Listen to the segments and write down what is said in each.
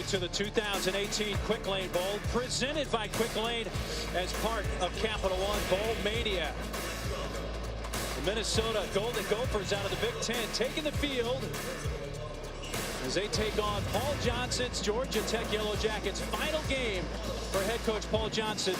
To the 2018 Quick Lane Bowl, presented by Quick Lane as part of Capital One Bowl Mania. The Minnesota Golden Gophers out of the Big Ten taking the field as they take on Paul Johnson's Georgia Tech Yellow Jackets. Final game for head coach Paul Johnson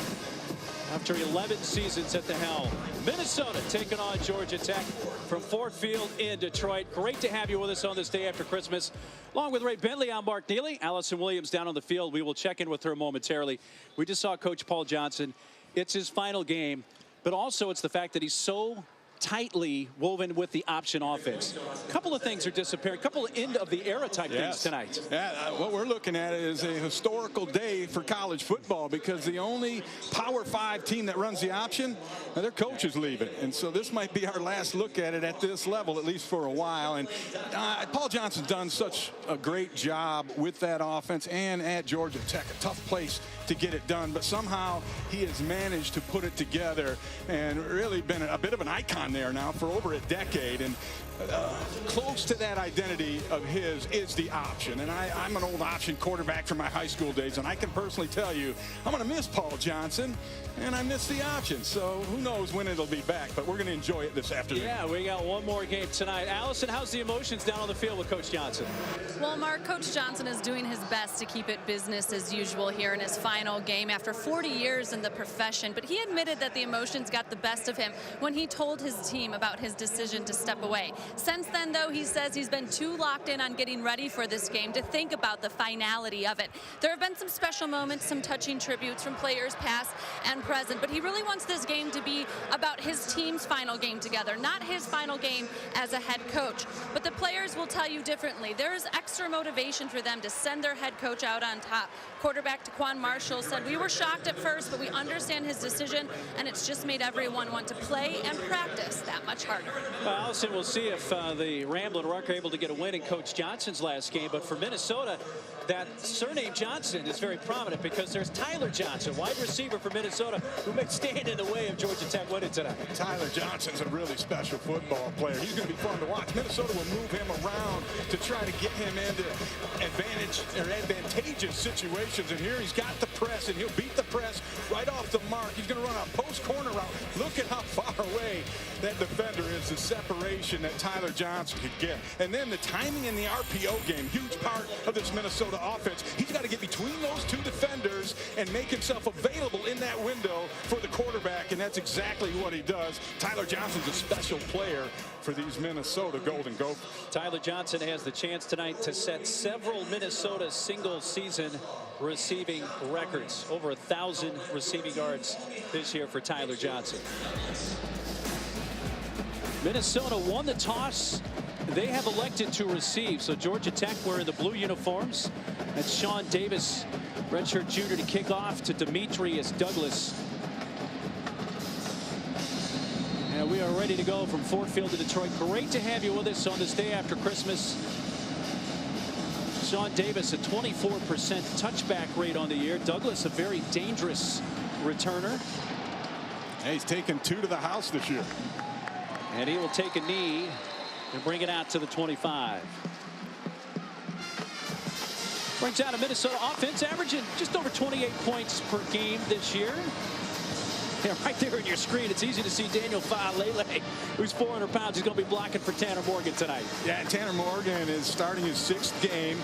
after 11 seasons at the helm. Minnesota taking on Georgia Tech from Ford Field in Detroit. Great to have you with us on this day after Christmas. Along with Ray Bentley, I'm Mark Neely. Allison Williams down on the field. We will check in with her momentarily. We just saw Coach Paul Johnson. It's his final game, but also it's the fact that he's so tightly woven with the option offense. A couple of things are disappearing. A couple of end of the era type things tonight. Yeah, what we're looking at is a historical day for college football because the only Power 5 team that runs the option, their coach is leaving. And so this might be our last look at it at this level, at least for a while. And Paul Johnson's done such a great job with that offense and at Georgia Tech. A tough place to get it done, but somehow he has managed to put it together and really been a bit of an icon there now for over a decade. And close to that identity of his is the option. And I'm an old option quarterback from my high school days, and I can personally tell you I'm going to miss Paul Johnson, and I miss the option. So who knows when it'll be back, but we're going to enjoy it this afternoon. Yeah, we got one more game tonight. Allison, how's the emotions down on the field with Coach Johnson? Well, Mark, Coach Johnson is doing his best to keep it business as usual here in his final game after 40 years in the profession. But he admitted that the emotions got the best of him when he told his team about his decision to step away. Since then, though, he says he's been too locked in on getting ready for this game to think about the finality of it. There have been some special moments, some touching tributes from players past and present, but he really wants this game to be about his team's final game together, not his final game as a head coach. But the players will tell you differently. There is extra motivation for them to send their head coach out on top. Quarterback Taquan Marshall said, "We were shocked at first, but we understand his decision, and it's just made everyone want to play and practice that much harder." Well, Allison, we'll see if the Ramblin' Ruck are able to get a win in Coach Johnson's last game. But for Minnesota, that surname Johnson is very prominent because there's Tyler Johnson, wide receiver for Minnesota, who may stand in the way of Georgia Tech winning tonight. Tyler Johnson's a really special football player. He's going to be fun to watch. Minnesota will move him around to try to get him into advantageous situations. And here he's got the press, and he'll beat the press right off the mark. He's going to run a post corner route. Look at how far away that defender is, the separation that Tyler Johnson could get. And then the timing in the RPO game, huge part of this Minnesota offense. He's got to get between those two defenders and make himself available in that window for the quarterback, and that's exactly what he does. Tyler Johnson's a special player for these Minnesota Golden Gophers. Tyler Johnson has the chance tonight to set several Minnesota single-season receiving records. Over 1,000 receiving yards this year for Tyler Johnson. Minnesota won the toss. They have elected to receive. So Georgia Tech wearing the blue uniforms. That's Sean Davis, redshirt junior, to kick off to Demetrius Douglas. And we are ready to go from Ford Field to Detroit. Great to have you with us on this day after Christmas. Sean Davis, a 24% touchback rate on the year. Douglas, a very dangerous returner. Hey, he's taken 2 to the house this year. And he will take a knee and bring it out to the 25. Brings out a Minnesota offense averaging just over 28 points per game this year. Yeah, right there on your screen, it's easy to see Daniel Faalele, who's 400 pounds. He's going to be blocking for Tanner Morgan tonight. Yeah, Tanner Morgan is starting his 6th game.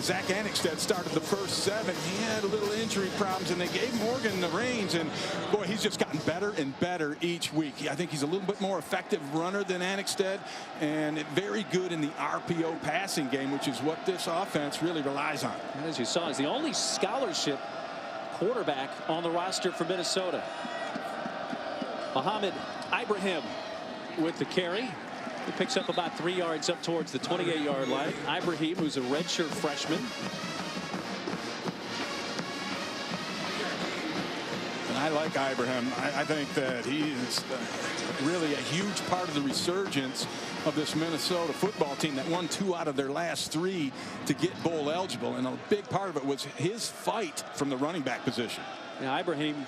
Zach Annexstad started the first 7. He had a little injury problems, and they gave Morgan the reins. And, boy, he's just gotten better and better each week. I think he's a little bit more effective runner than Annexstad, and very good in the RPO passing game, which is what this offense really relies on. As you saw, he's the only scholarship quarterback on the roster for Minnesota. Mohamed Ibrahim with the carry. He picks up about 3 yards up towards the 28-yard line. Ibrahim, who's a redshirt freshman. And I like Ibrahim. I think that he is really a huge part of the resurgence of this Minnesota football team that won 2 out of their last 3 to get bowl eligible. And a big part of it was his fight from the running back position. Now, Ibrahim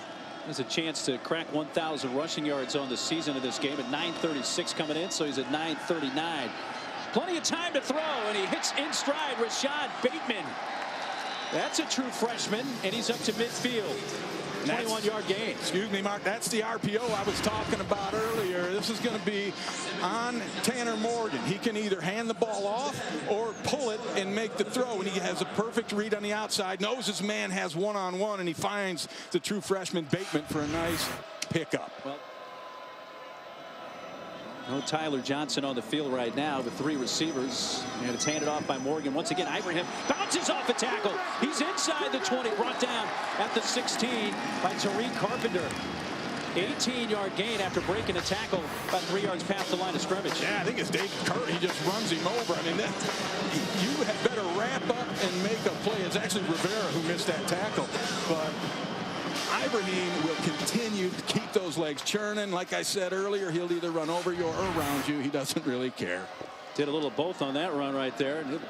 has a chance to crack 1,000 rushing yards on the season of this game at 9:36 coming in, so he's at 9:39. Plenty of time to throw, and he hits in stride Rashad Bateman. That's a true freshman, and he's up to midfield. 21-yard gain. Excuse me, Mark. That's the RPO I was talking about earlier. This is going to be on Tanner Morgan. He can either hand the ball off or pull it and make the throw. And he has a perfect read on the outside. Knows his man has one-on-one, and he finds the true freshman Bateman for a nice pickup. Well, no Tyler Johnson on the field right now with 3 receivers, and it's handed off by Morgan. Once again, Ibrahim bounces off the tackle. He's inside the 20, brought down at the 16 by Tariq Carpenter. 18-yard gain after breaking a tackle about 3 yards past the line of scrimmage. Yeah, I think it's David Curry. He just runs him over. I mean, you had better wrap up and make a play. It's actually Rivera who missed that tackle, but Ibrahim will continue to keep those legs churning. Like I said earlier, he'll either run over you or around you. He doesn't really care. Did a little both on that run right there. He'll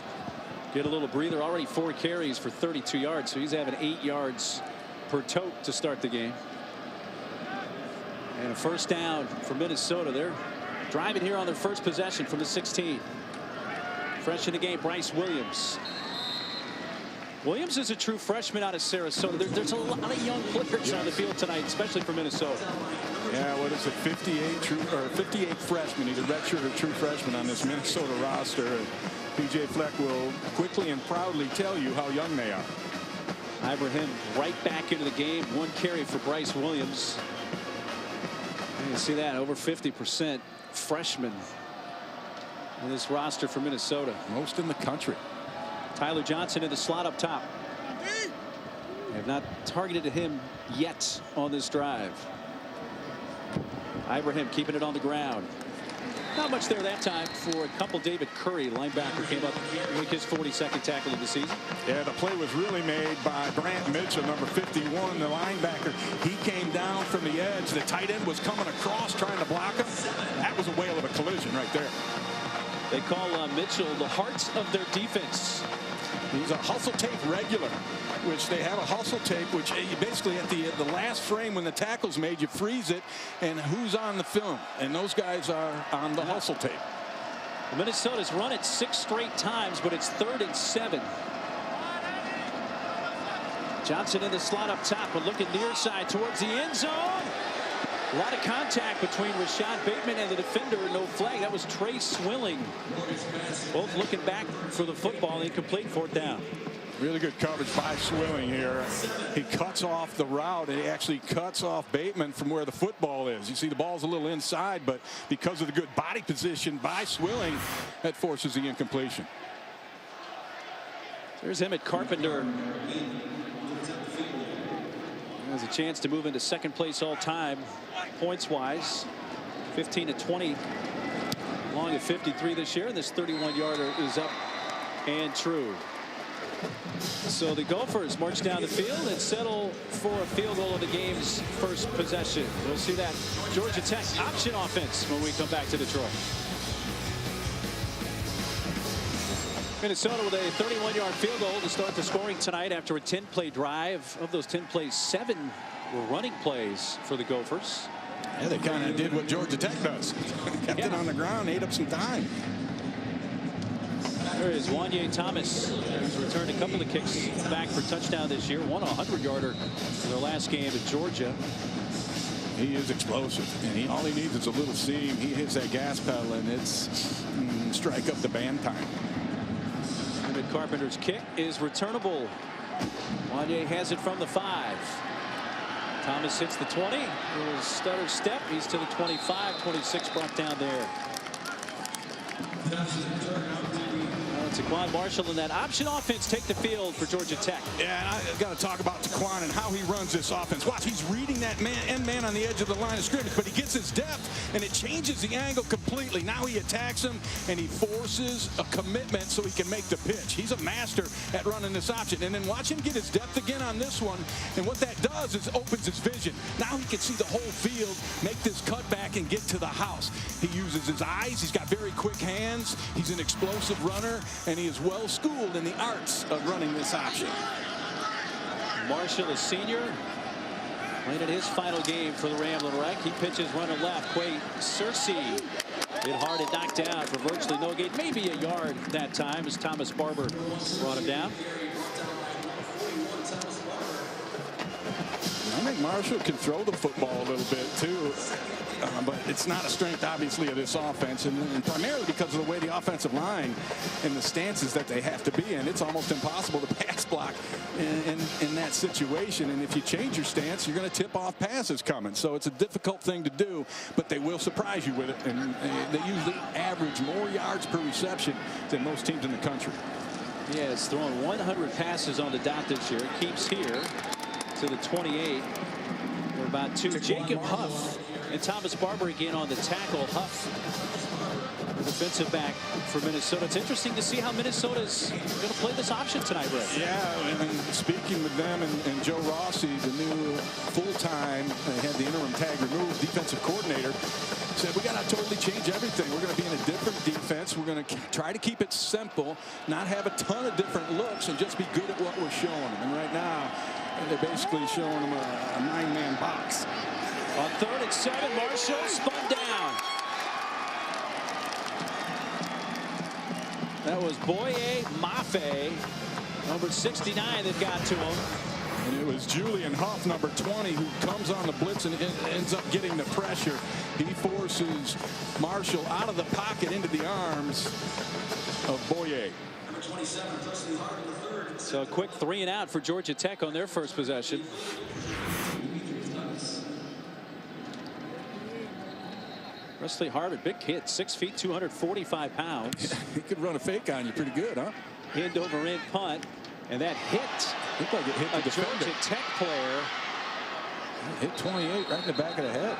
get a little breather. Already 4 carries for 32 yards, so he's having 8 yards per tote to start the game. And a first down for Minnesota. They're driving here on their first possession from the 16. Fresh in the game, Bryce Williams. Williams is a true freshman out of Sarasota. There's a lot of young players on the field tonight, especially for Minnesota. Yeah, what is it, 58 freshmen, either redshirt or true freshmen on this Minnesota roster. And P.J. Fleck will quickly and proudly tell you how young they are. Ibrahim right back into the game. 1 carry for Bryce Williams. And you see that, over 50% freshmen on this roster for Minnesota. Most in the country. Tyler Johnson in the slot up top. They have not targeted him yet on this drive. Ibrahim keeping it on the ground. Not much there that time for a couple. David Curry, linebacker, came up with his 42nd tackle of the season. Yeah, the play was really made by Brant Mitchell, number 51, the linebacker. He came down from the edge. The tight end was coming across trying to block him. That was a whale of a collision right there. They call Mitchell the heart of their defense. He's a hustle tape regular, which they have a hustle tape, which you basically at the last frame when the tackle's made, you freeze it, and who's on the film? And those guys are on the hustle tape. Minnesota's run it 6 straight times, but it's 3rd and 7. Johnson in the slot up top, but looking near side towards the end zone. A lot of contact between Rashad Bateman and the defender. No flag. That was Trey Swilling. Both looking back for the football. Incomplete, 4th down. Really good coverage by Swilling here. He cuts off the route, and he actually cuts off Bateman from where the football is. You see the ball's a little inside, but because of the good body position by Swilling, that forces the incompletion. There's Emmett Carpenter. Has a chance to move into 2nd place all time points wise. 15 to 20 long at 53 this year. This 31-yarder is up and true. So the Gophers march down the field and settle for a field goal of the game's first possession. We'll see that Georgia Tech option offense when we come back to Detroit. Minnesota with a 31-yard field goal to start the scoring tonight after a 10-play drive. Of those 10 plays, 7 were running plays for the Gophers. Yeah, they kind of did what Georgia Tech does. Kept it on the ground, ate up some time. There is Wanye Thomas, who's returned a couple of kicks back for touchdown this year. Won a 100-yarder in their last game at Georgia. He is explosive, and all he needs is a little seam. He hits that gas pedal, and it's strike up the band time. Carpenter's kick is returnable. Wanye has it from the 5. Thomas hits the 20. Little stutter step. He's to the 25. 26 brought down there. Taquan Marshall and that option offense take the field for Georgia Tech. Yeah, and I got to talk about Taquan and how he runs this offense. Watch, he's reading that man on the edge of the line of scrimmage, but he gets his depth, and it changes the angle completely. Now he attacks him, and he forces a commitment so he can make the pitch. He's a master at running this option. And then watch him get his depth again on this one, and what that does is opens his vision. Now he can see the whole field, make this cutback, and get to the house. He uses his eyes. He's got very quick hands. He's an explosive runner, and he is well schooled in the arts of running this option. Marshall, a senior, playing in his final game for the Ramblin' Wreck. He pitches runner left. Quay Searcy hit hard and knocked down for virtually no gain. Maybe a yard that time as Thomas Barber brought him down. I think Marshall can throw the football a little bit too, but it's not a strength, obviously, of this offense, and primarily because of the way the offensive line and the stances that they have to be in. It's almost impossible to pass block in that situation, and if you change your stance, you're going to tip off passes coming. So it's a difficult thing to do, but they will surprise you with it, and they usually average more yards per reception than most teams in the country. He has thrown 100 passes on the dot this year. Keeps here to the 28. We're about two. Jacob Huff and Thomas Barber again on the tackle. Huff, the defensive back for Minnesota. It's interesting to see how Minnesota's going to play this option tonight, Rick. Yeah, and speaking with them and Joe Rossi, the new full-time, they had the interim tag removed, defensive coordinator, said we got to totally change everything. We're going to be in a different defense. We're going to try to keep it simple, not have a ton of different looks, and just be good at what we're showing them. And right now, they're basically showing them a nine-man box. On 3rd and 7, Marshall spun down. That was Boye Mafe, number 69, that got to him. And it was Julian Huff, number 20, who comes on the blitz and ends up getting the pressure. He forces Marshall out of the pocket into the arms of Boye. So a quick 3 and out for Georgia Tech on their first possession. Wesley Harvard, big kid, 6 feet, 245 pounds. He could run a fake on you pretty good, huh? End over end punt, and that hit Looked like it hit the defender. Georgia Tech player. Hit 28 right in the back of the head.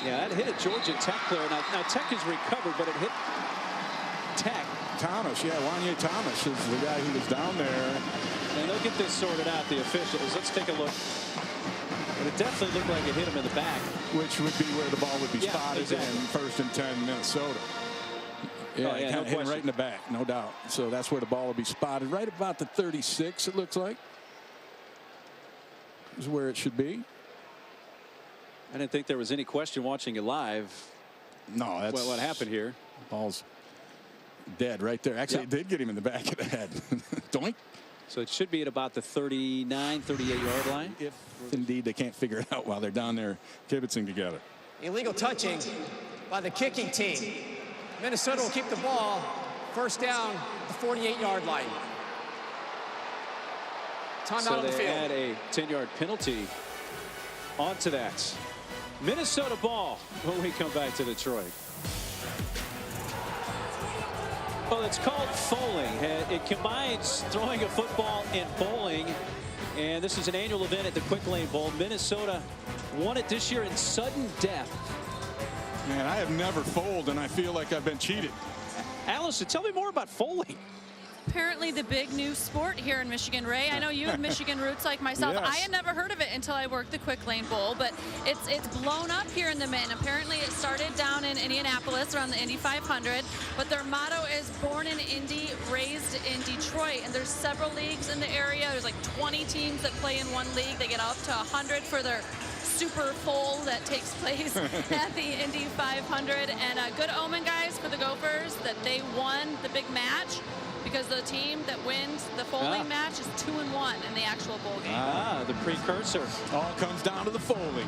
Yeah, that hit a Georgia Tech player. Now Tech is recovered, but it hit Tech. Thomas, yeah, Wanye Thomas is the guy who was down there. And they'll get this sorted out, the officials. Let's take a look. But it definitely looked like it hit him in the back. Which would be where the ball would be spotted exactly. in 1st and 10 Minnesota. Yeah, it kind of hit him right in the back, no doubt. So that's where the ball will be spotted. Right about the 36, it looks like. Is where it should be. I didn't think there was any question watching it live. No, that's what happened here. Ball's dead right there. Actually, it did get him in the back of the head. Doink. So it should be at about the 39, 38-yard line. If indeed they can't figure it out while they're down there kibitzing together. Illegal touching by the kicking team. Minnesota will keep the ball. First down, the 48-yard line. Time out on the So they field. add a 10-yard penalty onto that. Minnesota ball when we come back to Detroit. Well, it's called foaling. It combines throwing a football and bowling. And this is an annual event at the Quick Lane Bowl. Minnesota won it this year in sudden death. Man, I have never foaled, and I feel like I've been cheated. Allison, tell me more about foaling. Apparently the big new sport here in Michigan. Ray, I know you have Michigan roots like myself. Yes. I had never heard of it until I worked the Quick Lane Bowl, but it's blown up here in the Mitten. Apparently it started down in Indianapolis around the Indy 500, but their motto is born in Indy, raised in Detroit, and there's several leagues in the area. There's like 20 teams that play in one league. They get up to 100 for their Super Bowl that takes place at the Indy 500, and a good omen, guys, for the Gophers that they won the big match, because the team that wins the foaling match is 2-1 in the actual bowl game. The precursor. All comes down to the foaling.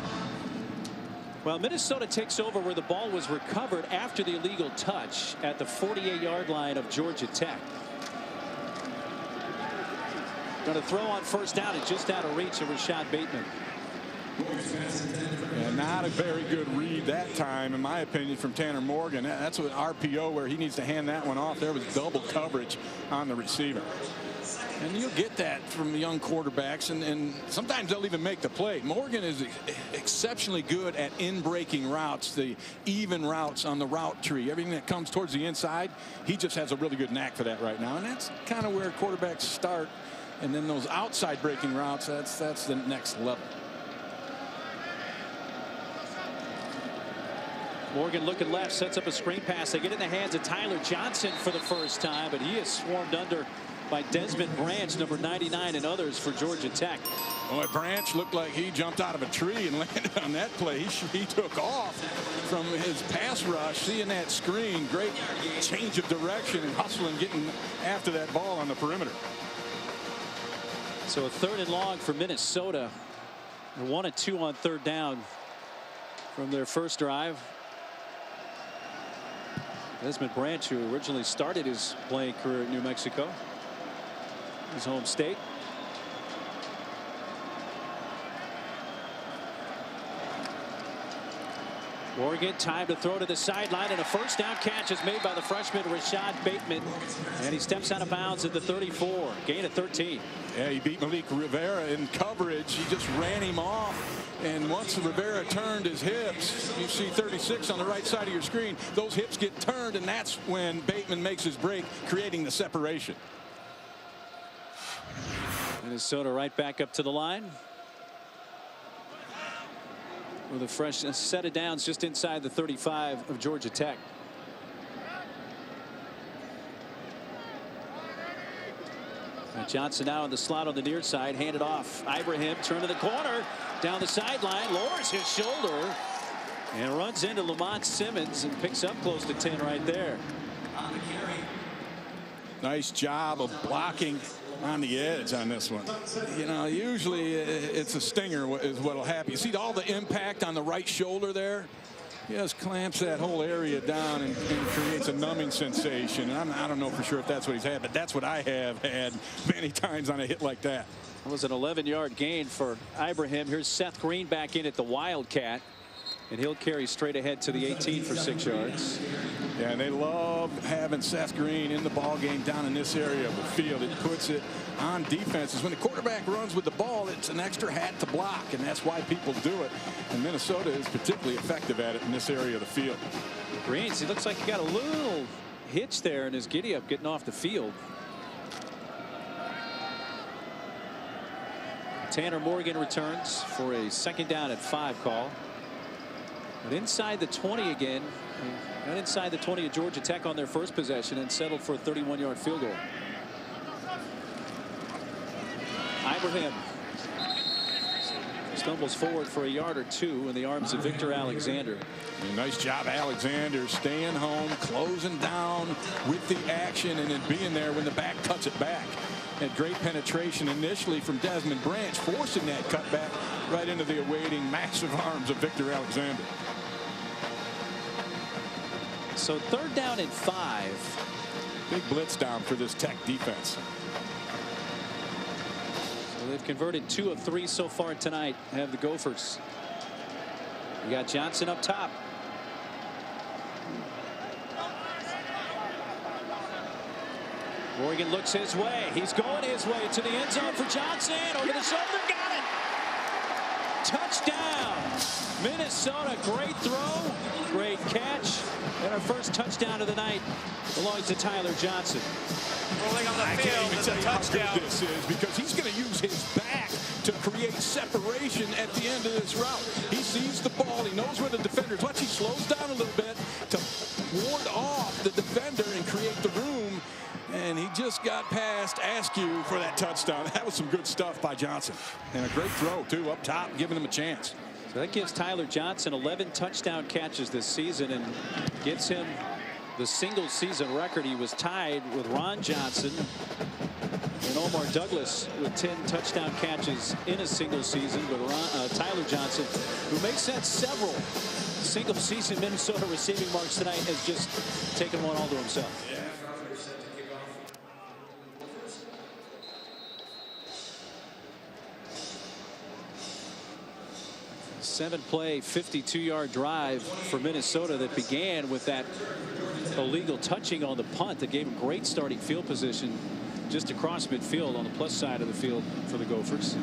Well, Minnesota takes over where the ball was recovered after the illegal touch at the 48-yard line of Georgia Tech. Going to throw on first down and just out of reach of Rashad Bateman. And not a very good read that time, in my opinion, from Tanner Morgan. That's an RPO where he needs to hand that one off. There was double coverage on the receiver. And you'll get that from young quarterbacks, and sometimes they'll even make the play. Morgan is exceptionally good at in-breaking routes, the even routes on the route tree. Everything that comes towards the inside, he just has a really good knack for that right now. And that's kind of where quarterbacks start. And then those outside breaking routes, that's the next level. Morgan looking left, sets up a screen pass. They get in the hands of Tyler Johnson for the first time, but he is swarmed under by Desmond Branch, number 99, and others for Georgia Tech. Boy, Branch looked like he jumped out of a tree and landed on that play. He took off from his pass rush, seeing that screen. Great change of direction and hustling, getting after that ball on the perimeter. So a 3rd and long for Minnesota. They're 1 and 2 on 3rd down from their first drive. Desmond Branch, who originally started his playing career at New Mexico, his home state. Morgan, time to throw to the sideline, and a first down catch is made by the freshman Rashad Bateman, and he steps out of bounds at the 34, gain of 13. Yeah, he beat Malik Rivera in coverage. He just ran him off, and once Rivera turned his hips, you see 36 on the right side of your screen, those hips get turned, and that's when Bateman makes his break, creating the separation. Minnesota right back up to the line with a fresh set of downs just inside the 35 of Georgia Tech. Johnson now in the slot on the near side, handed off. Ibrahim turn to the corner, down the sideline, lowers his shoulder and runs into Lamont Simmons and picks up close to 10 right there. Nice job of blocking on the edge on this one. You know, usually it's a stinger is what'll happen. You see all the impact on the right shoulder there? He just clamps that whole area down and creates a numbing sensation. And I don't know for sure if that's what he's had, but that's what I have had many times on a hit like that. That was an 11-yard gain for Ibrahim. Here's Seth Green back in at the Wildcat, and he'll carry straight ahead to the 18 for 6 yards. Yeah, and they love having Seth Green in the ball game down in this area of the field. It puts it on defenses. When the quarterback runs with the ball, it's an extra hat to block, and that's why people do it. And Minnesota is particularly effective at it in this area of the field. Greens, he looks like he got a little hitch there in his giddy-up getting off the field. Tanner Morgan returns for a 2nd down and 5 call. But inside the 20 again. Got inside the 20 of Georgia Tech on their first possession and settled for a 31-yard field goal. Ibrahim stumbles forward for a yard or two in the arms of Victor Alexander. Nice job, Alexander, staying home, closing down with the action, and then being there when the back cuts it back. Had great penetration initially from Desmond Branch, forcing that cutback right into the awaiting massive arms of Victor Alexander. So 3rd down and 5. Big blitz down for this Tech defense. So they've converted 2 of 3 so far tonight, have the Gophers. You got Johnson up top. Morgan looks his way. He's going his way to the end zone for Johnson. Over the shoulder, got it. Touchdown. Minnesota, great throw, great catch. And our first touchdown of the night belongs to Tyler Johnson. Rolling on the field, it's a touchdown. How good this is, because he's going to use his back to create separation at the end of this route. He sees the ball. He knows where the defender is. Watch, he slows down a little bit to ward off the defender and create the room. And he just got past Askew for that touchdown. That was some good stuff by Johnson. And a great throw, too, up top, giving him a chance. So that gives Tyler Johnson 11 touchdown catches this season and gives him the single season record. He was tied with Ron Johnson and Omar Douglas with 10 touchdown catches in a single season. But Tyler Johnson, who may set several single season Minnesota receiving marks tonight, has just taken one all to himself. Yeah. 7-play, 52-yard drive for Minnesota that began with that illegal touching on the punt that gave him great starting field position just across midfield on the plus side of the field for the Gophers.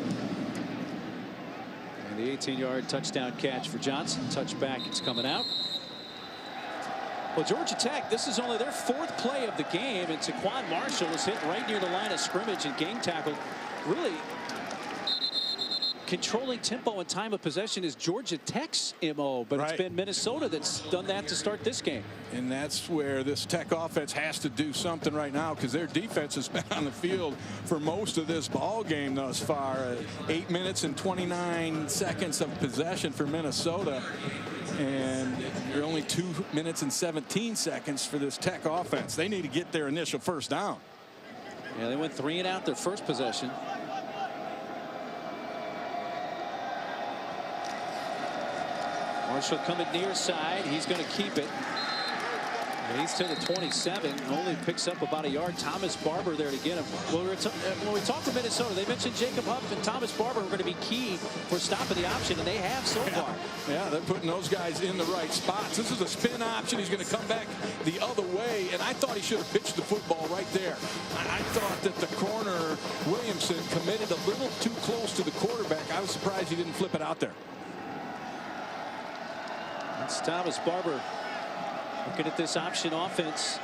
And the 18-yard touchdown catch for Johnson. Touchback, it's coming out. Well, Georgia Tech, this is only their 4th play of the game, and Taquan Marshall was hit right near the line of scrimmage and game tackled. Really controlling tempo and time of possession is Georgia Tech's MO, but It's been Minnesota that's done that to start this game. And that's where this Tech offense has to do something right now, because their defense has been on the field for most of this ball game thus far. 8 minutes and 29 seconds of possession for Minnesota, and they're only 2 minutes and 17 seconds for this Tech offense. They need to get their initial first down. Yeah, they went 3 and out their first possession. Marshall coming near side. He's going to keep it. And he's to the 27. Only picks up about a yard. Thomas Barber there to get him. Well, when we talked to Minnesota, they mentioned Jacob Huff and Thomas Barber were going to be key for stopping the option, and they have so far. Yeah, they're putting those guys in the right spots. This is a spin option. He's going to come back the other way, and I thought he should have pitched the football right there. I thought that the corner, Williamson, committed a little too close to the quarterback. I was surprised he didn't flip it out there. It's Thomas Barber looking at this option offense.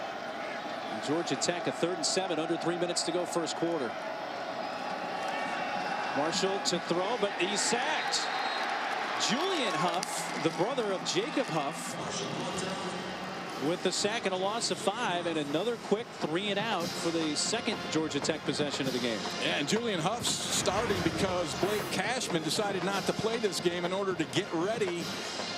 Georgia Tech, a 3rd and 7, under 3 minutes to go first quarter. Marshall to throw, but he's sacked. Julian Huff, the brother of Jacob Huff, with the sack and a loss of 5, and another quick 3 and out for the second Georgia Tech possession of the game. Yeah, and Julian Huff's starting because Blake Cashman decided not to play this game in order to get ready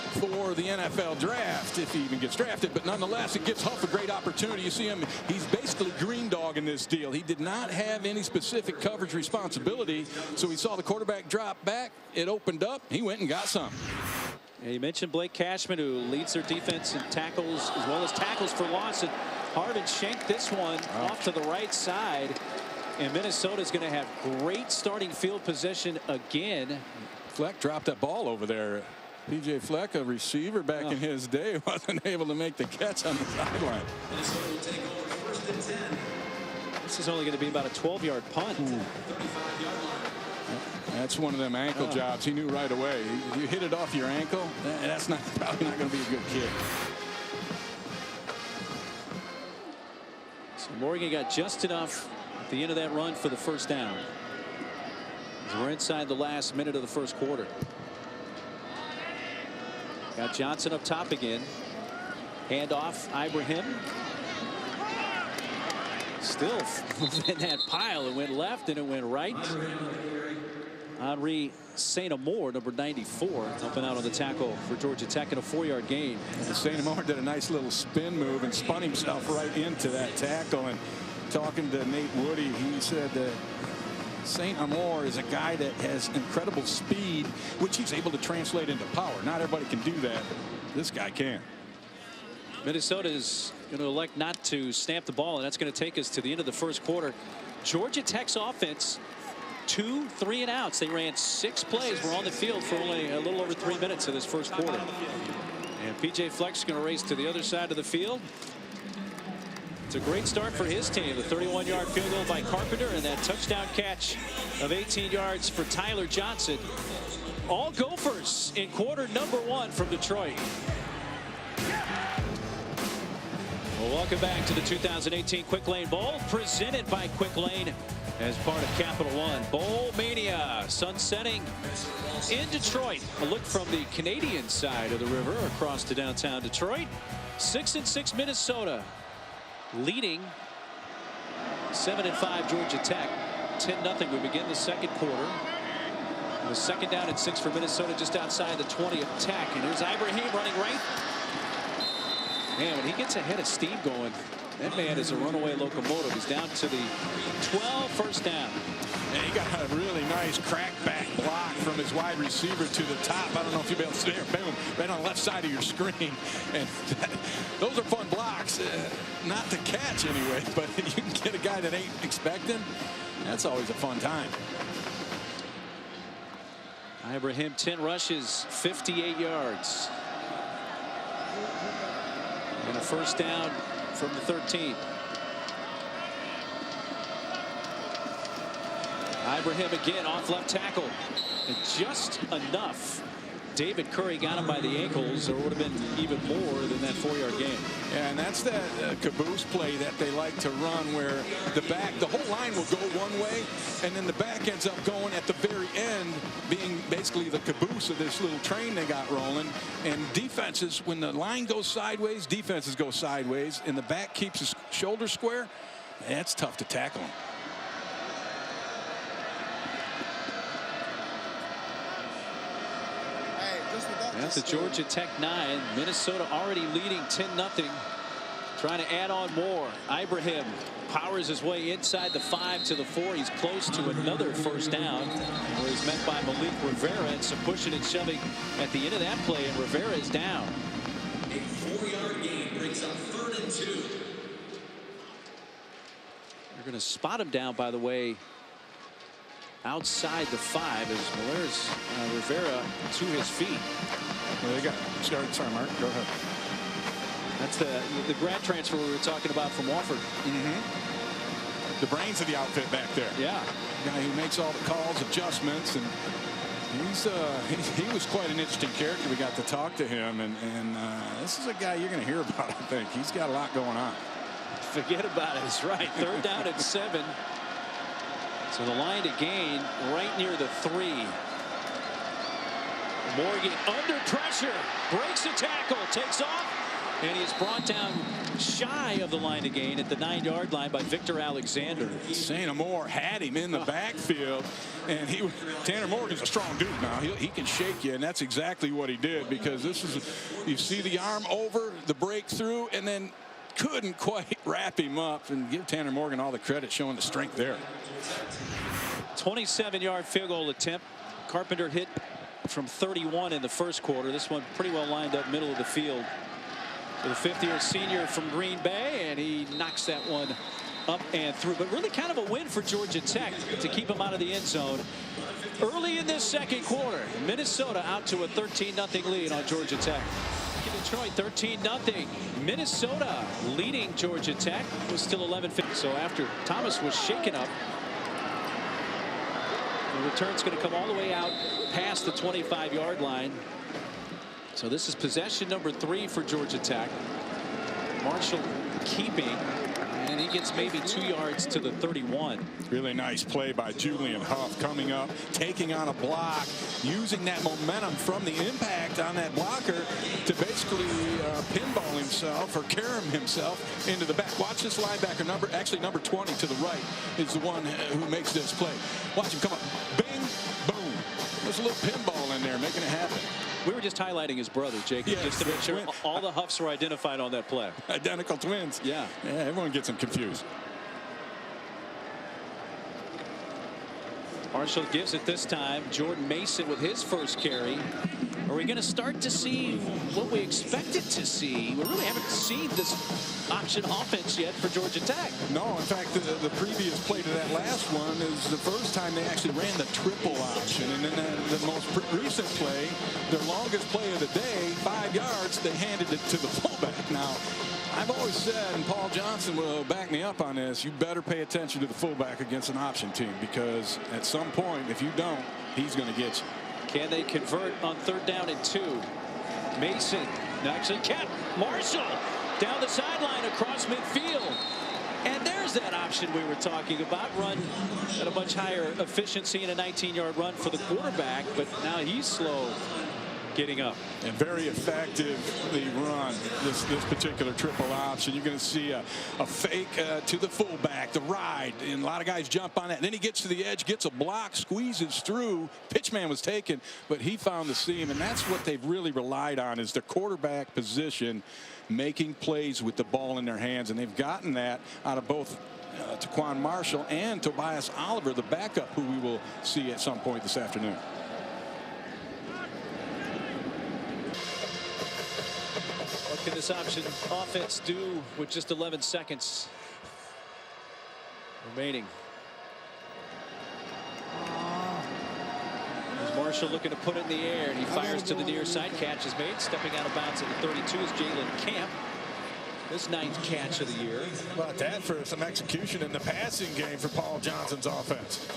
for the NFL draft, if he even gets drafted. But nonetheless, it gives Huff a great opportunity. You see him, he's basically green dog in this deal. He did not have any specific coverage responsibility, so he saw the quarterback drop back. It opened up. He went and got some. Yeah, you mentioned Blake Cashman, who leads their defense in tackles as well as tackles for loss, and Harvin shanked this one off to the right side, and Minnesota is going to have great starting field position again. Fleck dropped that ball over there. P.J. Fleck, a receiver back in his day, wasn't able to make the catch on the sideline. This is only going to be about a 12-yard punt. That's one of them ankle jobs. He knew right away. You hit it off your ankle, that's probably not going to be a good kick. So Morgan got just enough at the end of that run for the first down. As we're inside the last minute of the first quarter. Got Johnson up top again. Handoff, Ibrahim. Still in that pile. It went left and it went right. Henri St. Amour, number 94, helping out on the tackle for Georgia Tech in a 4-yard gain. St. Amour did a nice little spin move and spun himself right into that tackle. And talking to Nate Woody, he said that St. Amour is a guy that has incredible speed, which he's able to translate into power. Not everybody can do that. This guy can. Minnesota is going to elect not to snap the ball, and that's going to take us to the end of the first quarter. Georgia Tech's offense, 2 3 and outs. They ran 6 plays. We're on the field for only a little over 3 minutes of this first quarter. And P.J. Fleck's going to race to the other side of the field. It's a great start for his team. The 31-yard field goal by Carpenter and that touchdown catch of 18 yards for Tyler Johnson. All Gophers in quarter number 1 from Detroit. Well, welcome back to the 2018 Quick Lane Bowl, presented by Quick Lane as part of Capital One. Bowl Mania, sun setting in Detroit. A look from the Canadian side of the river across to downtown Detroit. 6-6 Minnesota. Leading 7-5 Georgia Tech. 10-0. We begin the second quarter. It was 2nd down and 6 for Minnesota, just outside the 20 of Tech. And here's Ibrahim running right. Man, when he gets ahead of steam going, that man is a runaway locomotive. He's down to the 12, first down. And he got a really nice crackback block from his wide receiver to the top. I don't know if you'll be able to see it. Boom, right on the left side of your screen. And those are fun blocks. Not to catch anyway, but you can get a guy that ain't expecting. That's always a fun time. Ibrahim, 10 rushes, 58 yards. And a first down from the 13. Ibrahim again off left tackle. And just enough. David Curry got him by the ankles, or would have been even more than that 4-yard gain. Yeah, and that's that caboose play that they like to run, where the whole line will go one way, and then the back ends up going at the very end, being basically the caboose of this little train they got rolling. And defenses, when the line goes sideways, defenses go sideways, and the back keeps his shoulder square. That's tough to tackle him. That's the Georgia Tech 9. Minnesota already leading 10-0. Trying to add on more. Ibrahim powers his way inside the 5 to the 4. He's close to another first down, where he's met by Malik Rivera, and some pushing and shoving at the end of that play, and Rivera is down. A 4-yard gain brings up 3rd and 2. They're going to spot him down, by the way, outside the 5 as Rivera to his feet. Well, they got started. Sorry, Mark. Go ahead. That's the grad transfer we were talking about from Wofford. The brains of the outfit back there. Yeah. The guy who makes all the calls, adjustments, and he was quite an interesting character. We got to talk to him, and this is a guy you're going to hear about, I think. He's got a lot going on. Forget about it. It's right. 3rd down and 7. So the line to gain right near the 3. Morgan under pressure, breaks a tackle, takes off, and he is brought down shy of the line to gain at the 9-yard line by Victor Alexander. Santa Moore had him in the backfield, and Tanner Morgan's a strong dude now. He can shake you, and that's exactly what he did, because you see the arm over the breakthrough, and then couldn't quite wrap him up, and give Tanner Morgan all the credit showing the strength there. 27-yard field goal attempt. Carpenter hit from 31 in the first quarter. This one pretty well lined up middle of the field for the 5th-year senior from Green Bay, and he knocks that one up and through. But really kind of a win for Georgia Tech to keep him out of the end zone early in this second quarter. Minnesota out to a 13-0 lead on Georgia Tech. Detroit 13-0. Minnesota leading Georgia Tech. It was still 11-50. So after Thomas was shaken up, the return's going to come all the way out past the 25-yard line. So this is possession number 3 for Georgia Tech. Marshall keeping, and he gets maybe 2 yards to the 31. Really nice play by Julian Huff, coming up, taking on a block, using that momentum from the impact on that blocker to basically pinball himself or carom himself into the back. Watch this linebacker, number 20 to the right is the one who makes this play. Watch him come up, bing, boom. There's a little pinball in there making it happen. We were just highlighting his brother, Jacob, yes, just to make sure all the Huffs were identified on that play. Identical twins. Yeah. Yeah, everyone gets them confused. Marshall gives it this time. Jordan Mason with his first carry. Are we going to start to see what we expected to see? We really haven't seen this option offense yet for Georgia Tech. No, in fact, the previous play to that last one is the first time they actually ran the triple option. And then the most recent play, their longest play of the day, 5 yards, they handed it to the fullback. Now, I've always said, and Paul Johnson will back me up on this, you better pay attention to the fullback against an option team, because at some point, if you don't, he's going to get you. Can they convert on 3rd down and 2? Mason actually kept Marshall down the sideline across midfield. And there's that option we were talking about. Run at a much higher efficiency in a 19-yard run for the quarterback, but now he's slow getting up. And very effectively run this particular triple option. You're going to see a fake to the fullback, the ride, and a lot of guys jump on that. And then he gets to the edge, gets a block, squeezes through. Pitchman was taken, but he found the seam, and that's what they've really relied on, is the quarterback position, making plays with the ball in their hands, and they've gotten that out of both Taquan Marshall and Tobias Oliver, the backup, who we will see at some point this afternoon. What can this option offense do with just 11 seconds remaining? Marshall looking to put it in the air, and he fires to the near side. Catch is made. Stepping out of bounds at the 32 is Jalen Camp. His 9th catch of the year. Well, about that for some execution in the passing game for Paul Johnson's offense.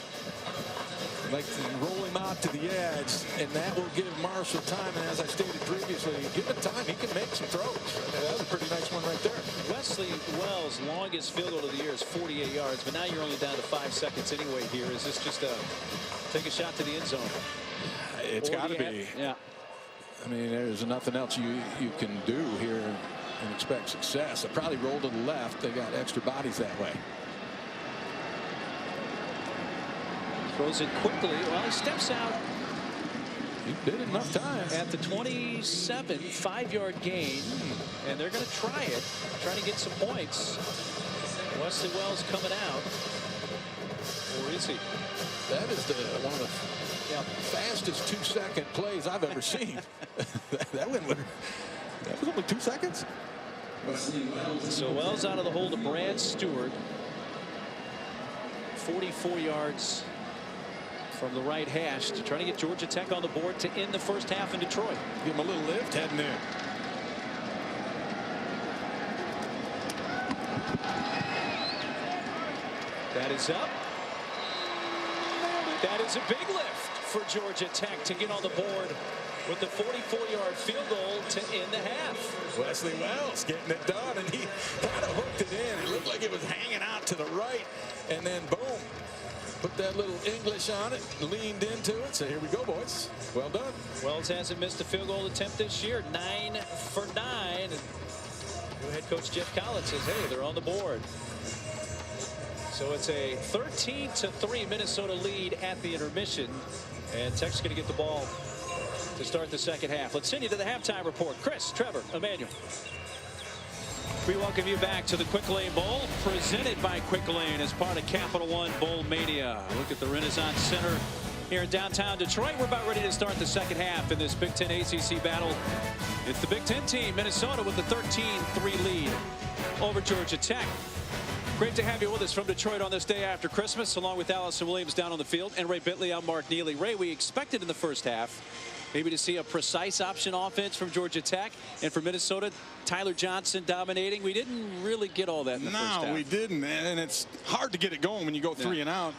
Like to roll him out to the edge, and that will give Marshall time. And as I stated previously, give him time, he can make some throws. That was a pretty nice one right there. Wesley Wells' longest field goal of the year is 48 yards, but now you're only down to 5 seconds anyway here. Is this just a take a shot to the end zone? It's got to be. Yeah. I mean, there's nothing else you can do here and expect success. They probably roll to the left. They got extra bodies that way. Throws it quickly. Well, he steps out. He did enough time. At the 27, 5-yard gain. And they're going to try it. Trying to get some points. Wesley Wells coming out. Or is he? That is one of the fastest 2-second plays I've ever seen. that was only 2 seconds. So Wells out of the hole to Brad Stewart. 44 yards from the right hash to try to get Georgia Tech on the board to end the first half in Detroit. Give him a little lift heading in. That is up. That is a big lift for Georgia Tech to get on the board with the 44-yard field goal to end the half. Wesley Wells getting it done, and he kind of hooked it in. It looked like it was hanging out to the right, and then boom. Put that little English on it, leaned into it. So here we go, boys. Well done. Wells hasn't missed a field goal attempt this year. 9 for 9. And head coach Jeff Collins says, hey, they're on the board. So it's a 13-3 Minnesota lead at the intermission. And Tech's going to get the ball to start the second half. Let's send you to the halftime report. Chris, Trevor, Emmanuel. We welcome you back to the Quick Lane Bowl, presented by Quick Lane as part of Capital One Bowl Mania. Look at the Renaissance Center here in downtown Detroit. We're about ready to start the second half in this Big Ten ACC battle. It's the Big Ten team, Minnesota, with the 13-3 lead over Georgia Tech. Great to have you with us from Detroit on this day after Christmas, along with Allison Williams down on the field, and Ray Bitley. I'm Mark Neely. Ray, we expected in the first half maybe to see a precise option offense from Georgia Tech, and for Minnesota, Tyler Johnson dominating. We didn't really get all that in the first half. No, we didn't, and it's hard to get it going when you go 3 and out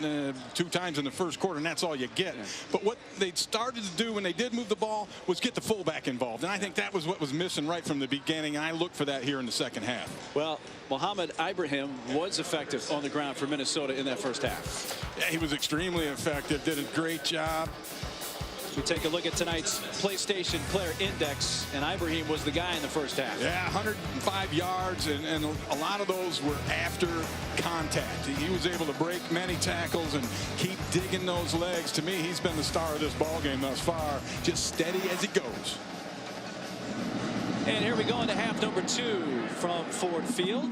2 times in the first quarter, and that's all you get. But what they started to do when they did move the ball was get the fullback involved, and I think that was what was missing right from the beginning, and I look for that here in the second half. Well, Mohamed Ibrahim was effective on the ground for Minnesota in that first half. Yeah, he was extremely effective, did a great job. We take a look at tonight's PlayStation Player Index, and Ibrahim was the guy in the first half. Yeah, 105 yards, and a lot of those were after contact. He was able to break many tackles and keep digging those legs. To me, he's been the star of this ball game thus far, just steady as he goes. And here we go into half number 2 from Ford Field.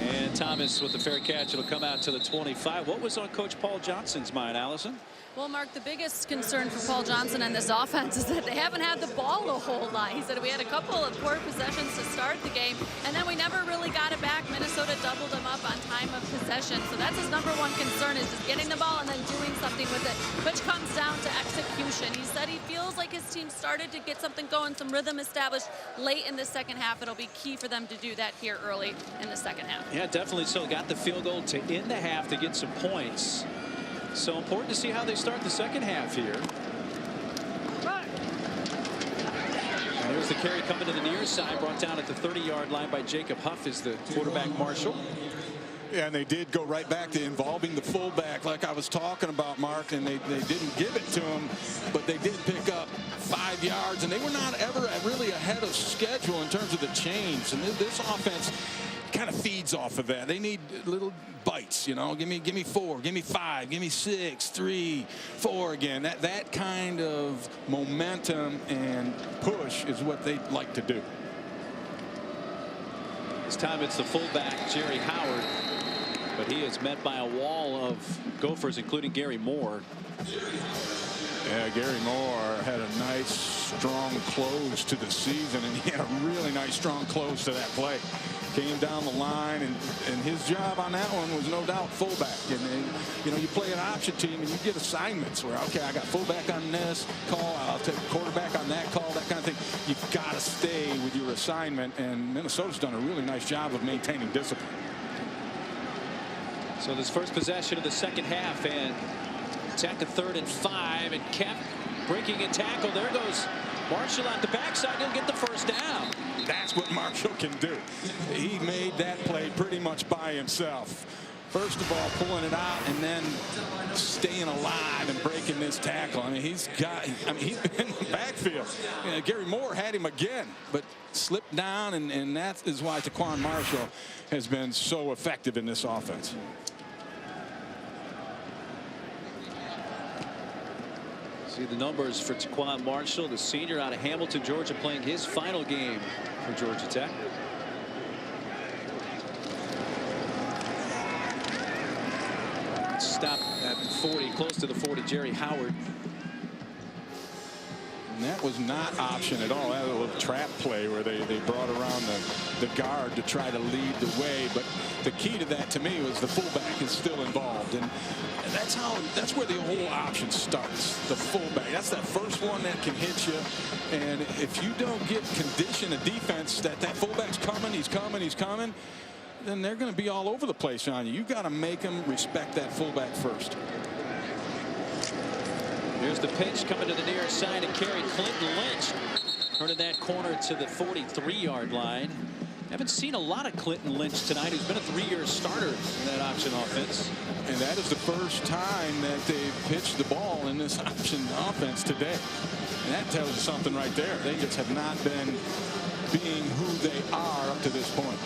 And Thomas with the fair catch. It'll come out to the 25. What was on Coach Paul Johnson's mind, Allison? Well, Mark, the biggest concern for Paul Johnson and this offense is that they haven't had the ball a whole lot. He said we had a couple of poor possessions to start the game, and then we never really got it back. Minnesota doubled them up on time of possession. So that's his number one concern, is just getting the ball and then doing something with it, which comes down to execution. He said he feels like his team started to get something going, some rhythm established late in the second half. It'll be key for them to do that here early in the second half. Yeah, definitely so. Got the field goal to end the half to get some points. So important to see how they start the second half here. And there's the carry coming to the near side, brought down at the 30-yard line by Jacob Huff is the quarterback Marshall. Yeah, and they did go right back to involving the fullback like I was talking about, Mark, and they didn't give it to him, but they did pick up 5 yards, and they were not ever really ahead of schedule in terms of the change. And this offense kind of feeds off of that. They need little bites, you know. Give me 4, give me 5, give me 6, 3, 4 again. That kind of momentum and push is what they like to do. This time it's the fullback Jerry Howard, but he is met by a wall of Gophers, including Gary Moore. Yeah, Gary Moore had a nice, strong close to the season, and he had a really nice, strong close to that play. Came down the line, and his job on that one was no doubt fullback. And you know, you play an option team, and you get assignments where, okay, I got fullback on this call, I'll take quarterback on that call, that kind of thing. You've got to stay with your assignment, and Minnesota's done a really nice job of maintaining discipline. So this first possession of the second half, and attack a 3rd and 5, and kept breaking a tackle. There goes Marshall at the backside. He'll get the first down. That's what Marshall can do. He made that play pretty much by himself. First of all, pulling it out, and then staying alive and breaking this tackle. I mean, he's been in the backfield. You know, Gary Moore had him again, but slipped down, and that is why Taquan Marshall has been so effective in this offense. See the numbers for Taquan Marshall, the senior out of Hamilton, Georgia, playing his final game for Georgia Tech. Stop at 40, close to the 40, Jerry Howard. And that was not option at all. That was a little trap play where they brought around the guard to try to lead the way. But the key to that, to me, was the fullback is still involved. And that's where the whole option starts. The fullback. That's that first one that can hit you. And if you don't get condition of defense that fullback's coming, he's coming, then they're going to be all over the place on you. You've got to make them respect that fullback first. Here's the pitch coming to the near side and carry. Clinton Lynch turning that corner to the 43-yard line. Haven't seen a lot of Clinton Lynch tonight, who's been a 3-year starter in that option offense. And that is the first time that they've pitched the ball in this option offense today. And that tells you something right there. They just have not been being who they are up to this point.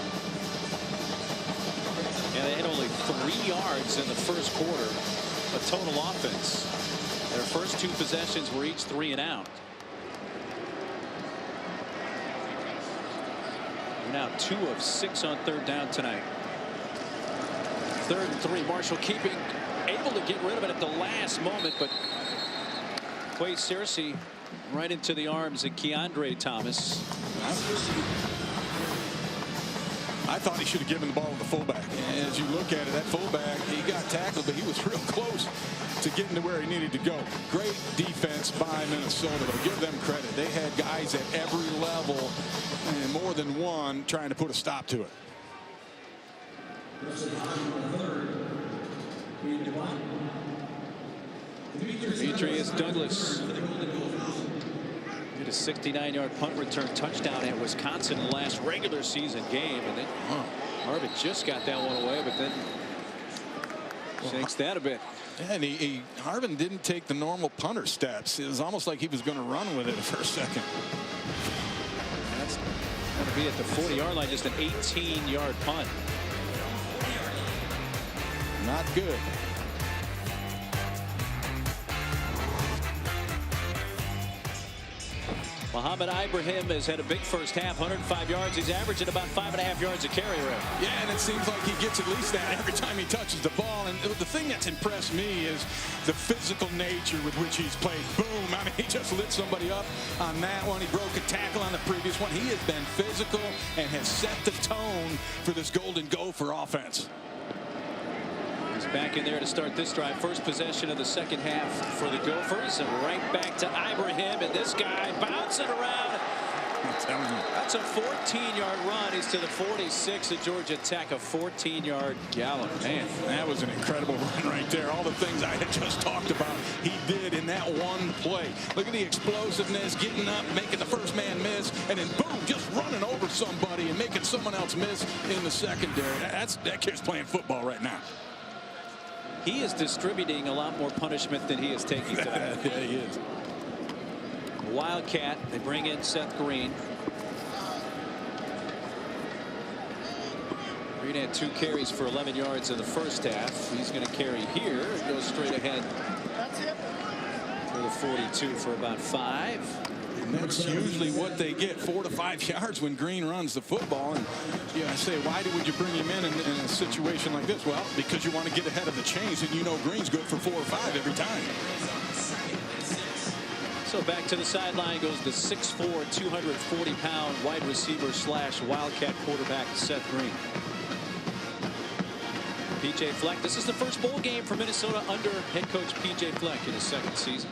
Yeah, they had only 3 yards in the first quarter of total offense. Their first 2 possessions were each 3 and out. We're now 2 of 6 on 3rd down tonight. 3rd and 3. Marshall able to get rid of it at the last moment, but Quay Searcy right into the arms of Keandre Thomas. I thought he should have given the ball to the fullback. And as you look at it, that fullback, he got tackled, but he was real close to getting to where he needed to go. Great defense by Minnesota. They'll give them credit. They had guys at every level, and more than one, trying to put a stop to it. Demetrius Douglas did a 69-yard punt return touchdown at Wisconsin in the last regular season game, and then Harvard just got that one away, but then shakes that a bit. And Harvin didn't take the normal punter steps. It was almost like he was going to run with it for a second. That's going to be at the 40-yard line, just an 18-yard punt. Not good. Mohamed Ibrahim has had a big first half, 105 yards. He's averaging about 5.5 yards a carry rate. Yeah, and it seems like he gets at least that every time he touches the ball. And the thing that's impressed me is the physical nature with which he's played. Boom. I mean, he just lit somebody up on that one. He broke a tackle on the previous one. He has been physical and has set the tone for this Golden Gopher offense. He's back in there to start this drive. First possession of the second half for the Gophers. And right back to Ibrahim. And this guy bouncing around. That's a 14-yard run. He's to the 46 at Georgia Tech. A 14-yard gallop. Man, that was an incredible run right there. All the things I had just talked about, he did in that one play. Look at the explosiveness, getting up, making the first man miss, and then boom, just running over somebody and making someone else miss in the secondary. That kid's playing football right now. He is distributing a lot more punishment than he is taking tonight. Yeah, he is. Wildcat. They bring in Seth Green. Green had 2 carries for 11 yards in the first half. He's going to carry here and go straight ahead to the 42 for about 5. And that's usually what they get, 4 to 5 yards when Green runs the football. And I say, why would you bring him in a situation like this? Well, because you want to get ahead of the chains, and you know Green's good for 4 or 5 every time. So back to the sideline goes the 6'4", 240-pound wide receiver / Wildcat quarterback Seth Green. P.J. Fleck, this is the first bowl game for Minnesota under head coach P.J. Fleck in his second season.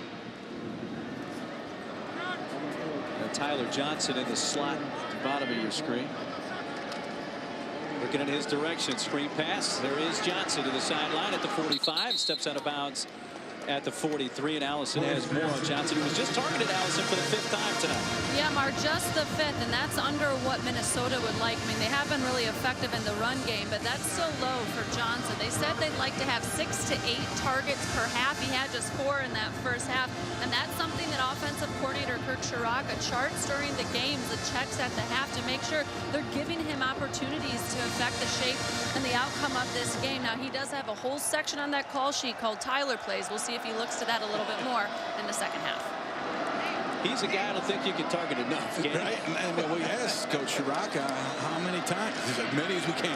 Tyler Johnson in the slot at the bottom of your screen. Looking in his direction, screen pass. There is Johnson to the sideline at the 45, steps out of bounds at the 43, and Allison has more on Johnson, who was just targeted, Allison, for the 5th time tonight. Yeah, Mark, just the 5th, and that's under what Minnesota would like. I mean, they have been really effective in the run game, but that's still low for Johnson. They said they'd like to have 6 to 8 targets per half. He had just 4 in that first half, and that's something that offensive coordinator Kirk Chiraka charts during the games, the checks at the half to make sure they're giving him opportunities to affect the shape and the outcome of this game. Now, he does have a whole section on that call sheet called Tyler Plays. We'll see if he looks to that a little bit more in the second half. He's a guy I don't think you can target enough. Right, and we asked Coach Chiraka how many times. He's as many as we can.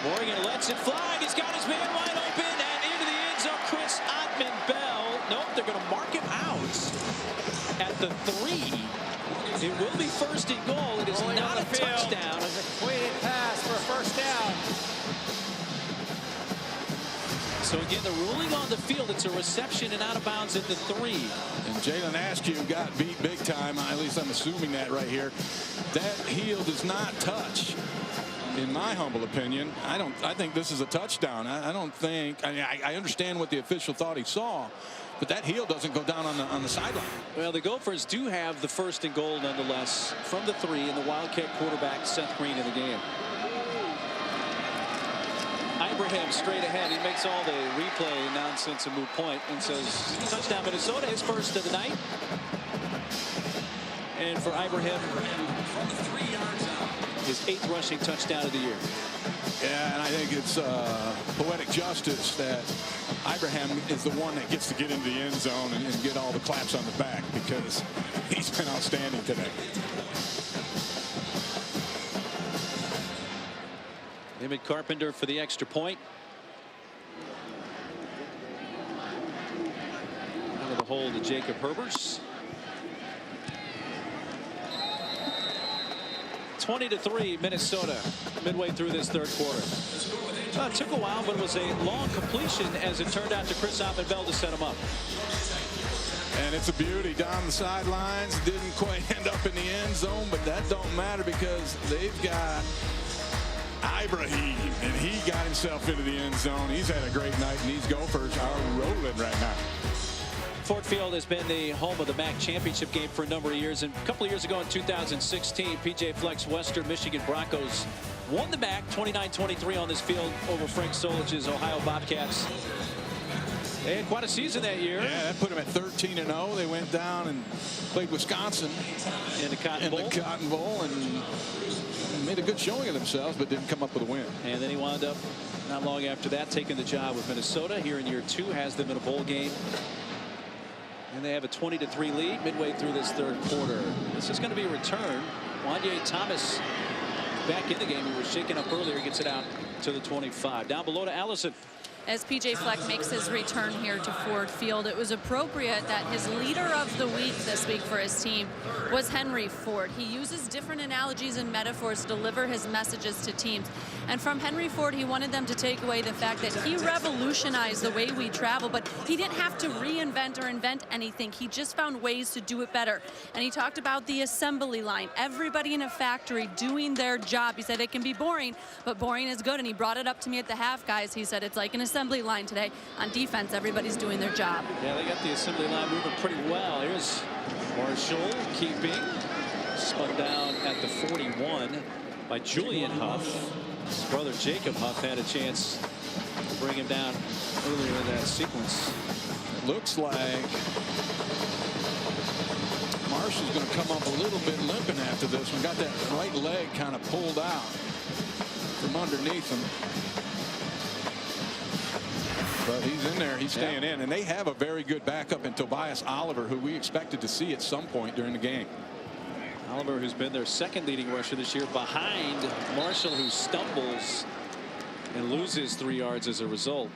Morgan lets it fly. He's got his man wide open and into the end zone. Chris Ottman-Bell. Nope, they're going to mark him out at the 3. It will be 1st and goal. It is not a touchdown. It's a complete pass for a first down. So again, the ruling on the field, it's a reception and out of bounds at the 3. And Jalen Askew got beat big time. At least I'm assuming that right here. That heel does not touch. In my humble opinion, I think this is a touchdown. I don't think. I mean, I understand what the official thought he saw, but that heel doesn't go down on the sideline. Well, the Gophers do have the 1st and goal nonetheless from the 3, and the Wildcat quarterback Seth Green in the game. Ibrahim straight ahead. He makes all the replay nonsense a moot point and says touchdown Minnesota, his 1st of the night. And for Ibrahim, his 8th rushing touchdown of the year. Yeah, and I think it's poetic justice that Ibrahim is the one that gets to get into the end zone and get all the claps on the back, because he's been outstanding today. Emmett Carpenter for the extra point. Out of the hole to Jacob Herbers. 20-3 Minnesota midway through this 3rd quarter. It took a while, but it was a long completion as it turned out to Chris Ottman-Bell to set him up. And it's a beauty down the sidelines. Didn't quite end up in the end zone, but that don't matter because they've got Ibrahim, and he got himself into the end zone. He's had a great night, and these Gophers are rolling right now. Ford Field has been the home of the MAC championship game for a number of years, and a couple of years ago in 2016, P.J. Fleck's Western Michigan Broncos won the MAC 29-23 on this field over Frank Solich's Ohio Bobcats. They had quite a season that year. Yeah, that put them at 13-0. They went down and played Wisconsin in the Cotton Bowl and made a good showing of themselves, but didn't come up with a win. And then he wound up not long after that taking the job with Minnesota here in year 2, has them in a bowl game. And they have a 20-3 lead midway through this 3rd quarter. This is going to be a return. Wanye Thomas back in the game. He was shaken up earlier. Gets it out to the 25. Down below to Allison. As P.J. Fleck makes his return here to Ford Field, it was appropriate that his leader of the week this week for his team was Henry Ford. He uses different analogies and metaphors to deliver his messages to teams. And from Henry Ford, he wanted them to take away the fact that he revolutionized the way we travel, but he didn't have to reinvent or invent anything. He just found ways to do it better. And he talked about the assembly line, everybody in a factory doing their job. He said it can be boring, but boring is good. And he brought it up to me at the half, guys. He said it's like an assembly line today. On defense, everybody's doing their job. Yeah, they got the assembly line moving pretty well. Here's Marshall keeping. Spun down at the 41 by Julian Huff. His brother Jacob Huff had a chance to bring him down earlier in that sequence. It looks like Marshall's going to come up a little bit limping after this one. Got that right leg kind of pulled out from underneath him. But he's in there. He's staying in. And they have a very good backup in Tobias Oliver, who we expected to see at some point during the game. Oliver, who's been their 2nd leading rusher this year, behind Marshall, who stumbles and loses 3 yards as a result.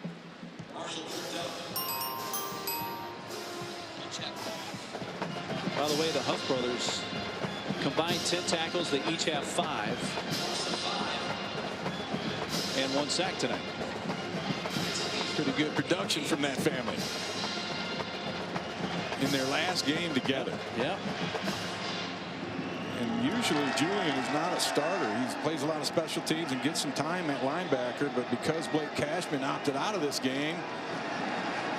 By the way, the Huff brothers combined 10 tackles. They each have 5. And 1 sack tonight. Pretty good production from that family in their last game together. Yeah. And usually Julian is not a starter. He plays a lot of special teams and gets some time at linebacker, but because Blake Cashman opted out of this game,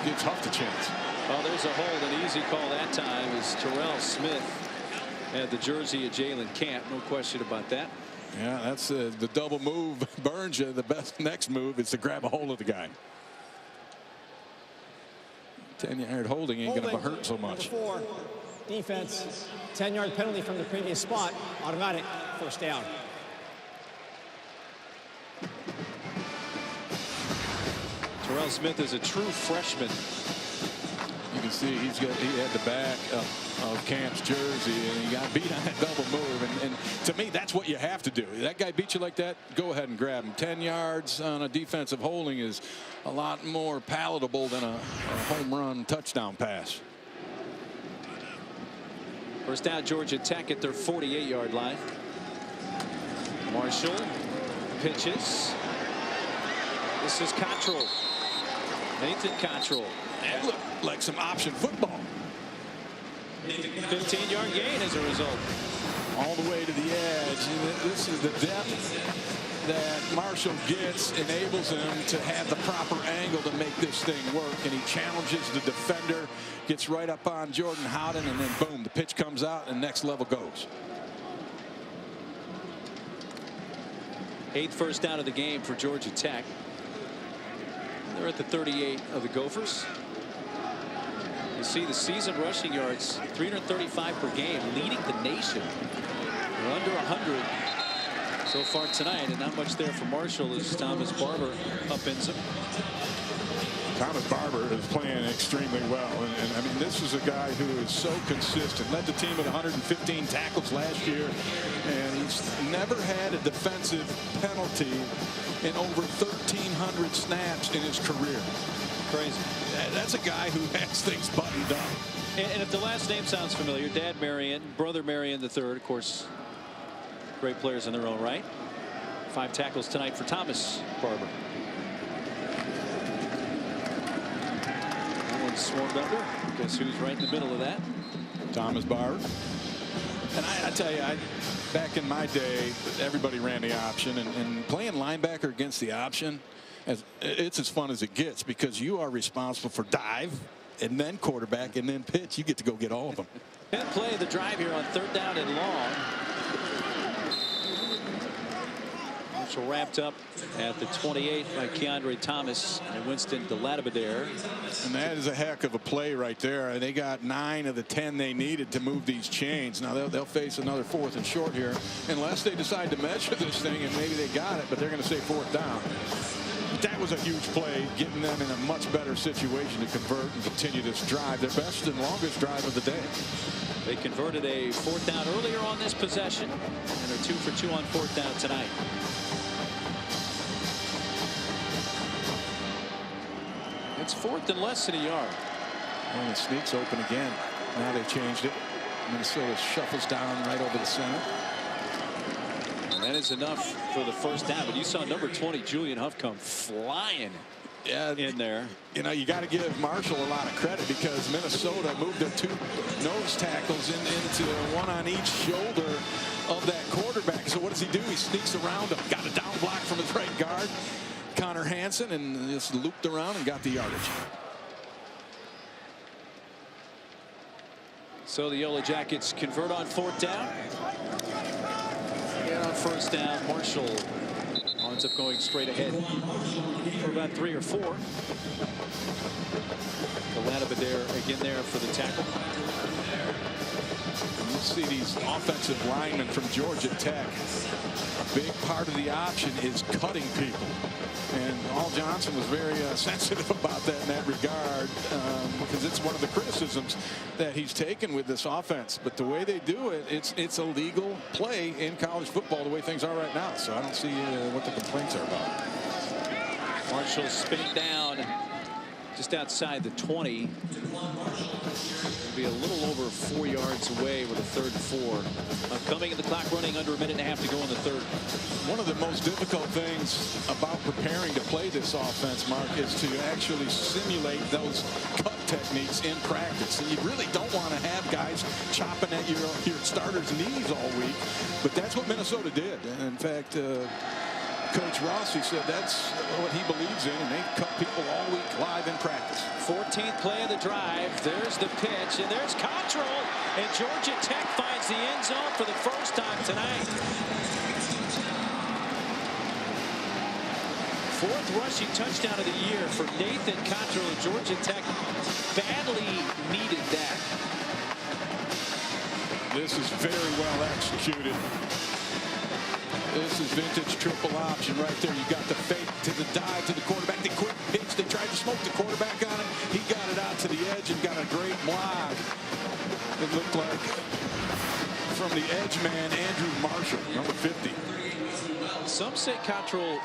gives Huff the chance. Well, there's a hold, an easy call that time as Terrell Smith had the jersey of Jalen Camp. No question about that. Yeah, that's the double move burns you. The best next move is to grab a hold of the guy. 10-yard holding ain't going to hurt so much. Number 4, defense, 10-yard penalty from the previous spot, automatic first down. Terrell Smith is a true freshman. You can see he had the back of Camp's jersey, and he got beat on that double move. And to me, that's what you have to do. That guy beat you like that, go ahead and grab him. 10 yards on a defensive holding is a lot more palatable than a home run touchdown pass. First down, Georgia Tech at their 48-yard line. Marshall pitches. This is Cottrell. Nathan Cottrell. That looked like some option football. 15-yard gain as a result. All the way to the edge. This is the depth that Marshall gets, enables him to have the proper angle to make this thing work. And he challenges the defender, gets right up on Jordan Howden, and then boom, the pitch comes out and next level goes. 8th first down of the game for Georgia Tech. They're at the 38 of the Gophers. You see the season rushing yards, 335 per game, leading the nation. They're under 100 so far tonight, and not much there for Marshall as Thomas Barber upends him. Thomas Barber is playing extremely well, and I mean, this is a guy who is so consistent. Led the team with 115 tackles last year, and he's never had a defensive penalty in over 1,300 snaps in his career. Crazy. That's a guy who has things buttoned up. And if the last name sounds familiar, Dad Marion, brother Marion III, of course, great players in their own right. 5 tackles tonight for Thomas Barber. That one's swarmed under. Guess who's right in the middle of that? Thomas Barber. And I tell you, back in my day, everybody ran the option, and playing linebacker against the option, it's as fun as it gets because you are responsible for dive and then quarterback and then pitch. You get to go get all of them. 10th play of the drive here on 3rd down and long. Marshall wrapped up at the 28 by Keandre Thomas and Winston Delatibadair. And that is a heck of a play right there. And they got 9 of the 10 they needed to move these chains. Now they'll face another 4th and short here unless they decide to measure this thing, and maybe they got it, but they're going to say 4th down. That was a huge play, getting them in a much better situation to convert and continue this drive, their best and longest drive of the day. They converted a 4th down earlier on this possession, and they're 2 for 2 on 4th down tonight. It's 4th and less than a yard. And it sneaks open again. Now they've changed it. Minnesota shuffles down right over the center. And that is enough for the first down. But you saw number 20, Julian Huff, come flying in there. You know, you got to give Marshall a lot of credit because Minnesota moved their 2 nose tackles into one on each shoulder of that quarterback. So what does he do? He sneaks around him. Got a down block from his right guard, Connor Hansen, and just looped around and got the yardage. So the Yellow Jackets convert on 4th down. And on 1st down, Marshall winds up going straight ahead for about 3 or 4. Delatibadair again there for the tackle. You see these offensive linemen from Georgia Tech. A big part of the option is cutting people. And Al Johnson was very sensitive about that in that regard because it's one of the criticisms that he's taken with this offense. But the way they do it, it's a legal play in college football the way things are right now. So I don't see what the complaints are about. Marshall spinning down just outside the 20. It'll be a little over 4 yards away with a 3rd and 4. Coming in the clock running under a minute and a half to go in the 3rd. One of the most difficult things about preparing to play this offense, Mark, is to actually simulate those cut techniques in practice. And you really don't want to have guys chopping at your starters' knees all week. But that's what Minnesota did. And in fact, Coach Rossi said that's what he believes in, and they cut people all week live in practice. 14th play of the drive. There's the pitch, and there's Cottrell. And Georgia Tech finds the end zone for the first time tonight. 4th rushing touchdown of the year for Nathan Cottrell, and Georgia Tech badly needed that. This is very well executed. This is vintage triple option right there. You got the fake to the dive to the quarterback. The quick pitch. They tried to smoke the quarterback on him. He got it out to the edge and got a great block. It looked like from the edge man, Andrew Marshall, number 50. Some say Cottrell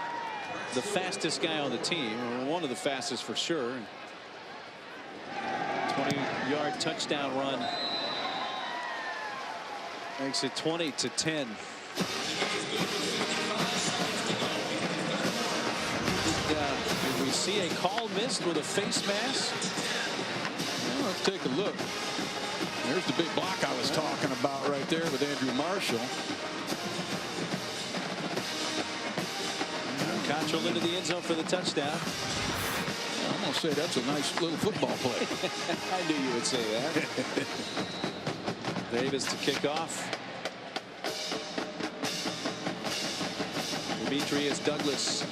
the fastest guy on the team, or one of the fastest for sure. 20-yard touchdown run makes it 20-10. Did we see a call missed with a face mask? Well, let's take a look. There's the big block I was talking about right there with Andrew Marshall. Cottrell into the end zone for the touchdown. I'm going to say that's a nice little football play. I knew you would say that. Davis to kick off. Demetrius Douglas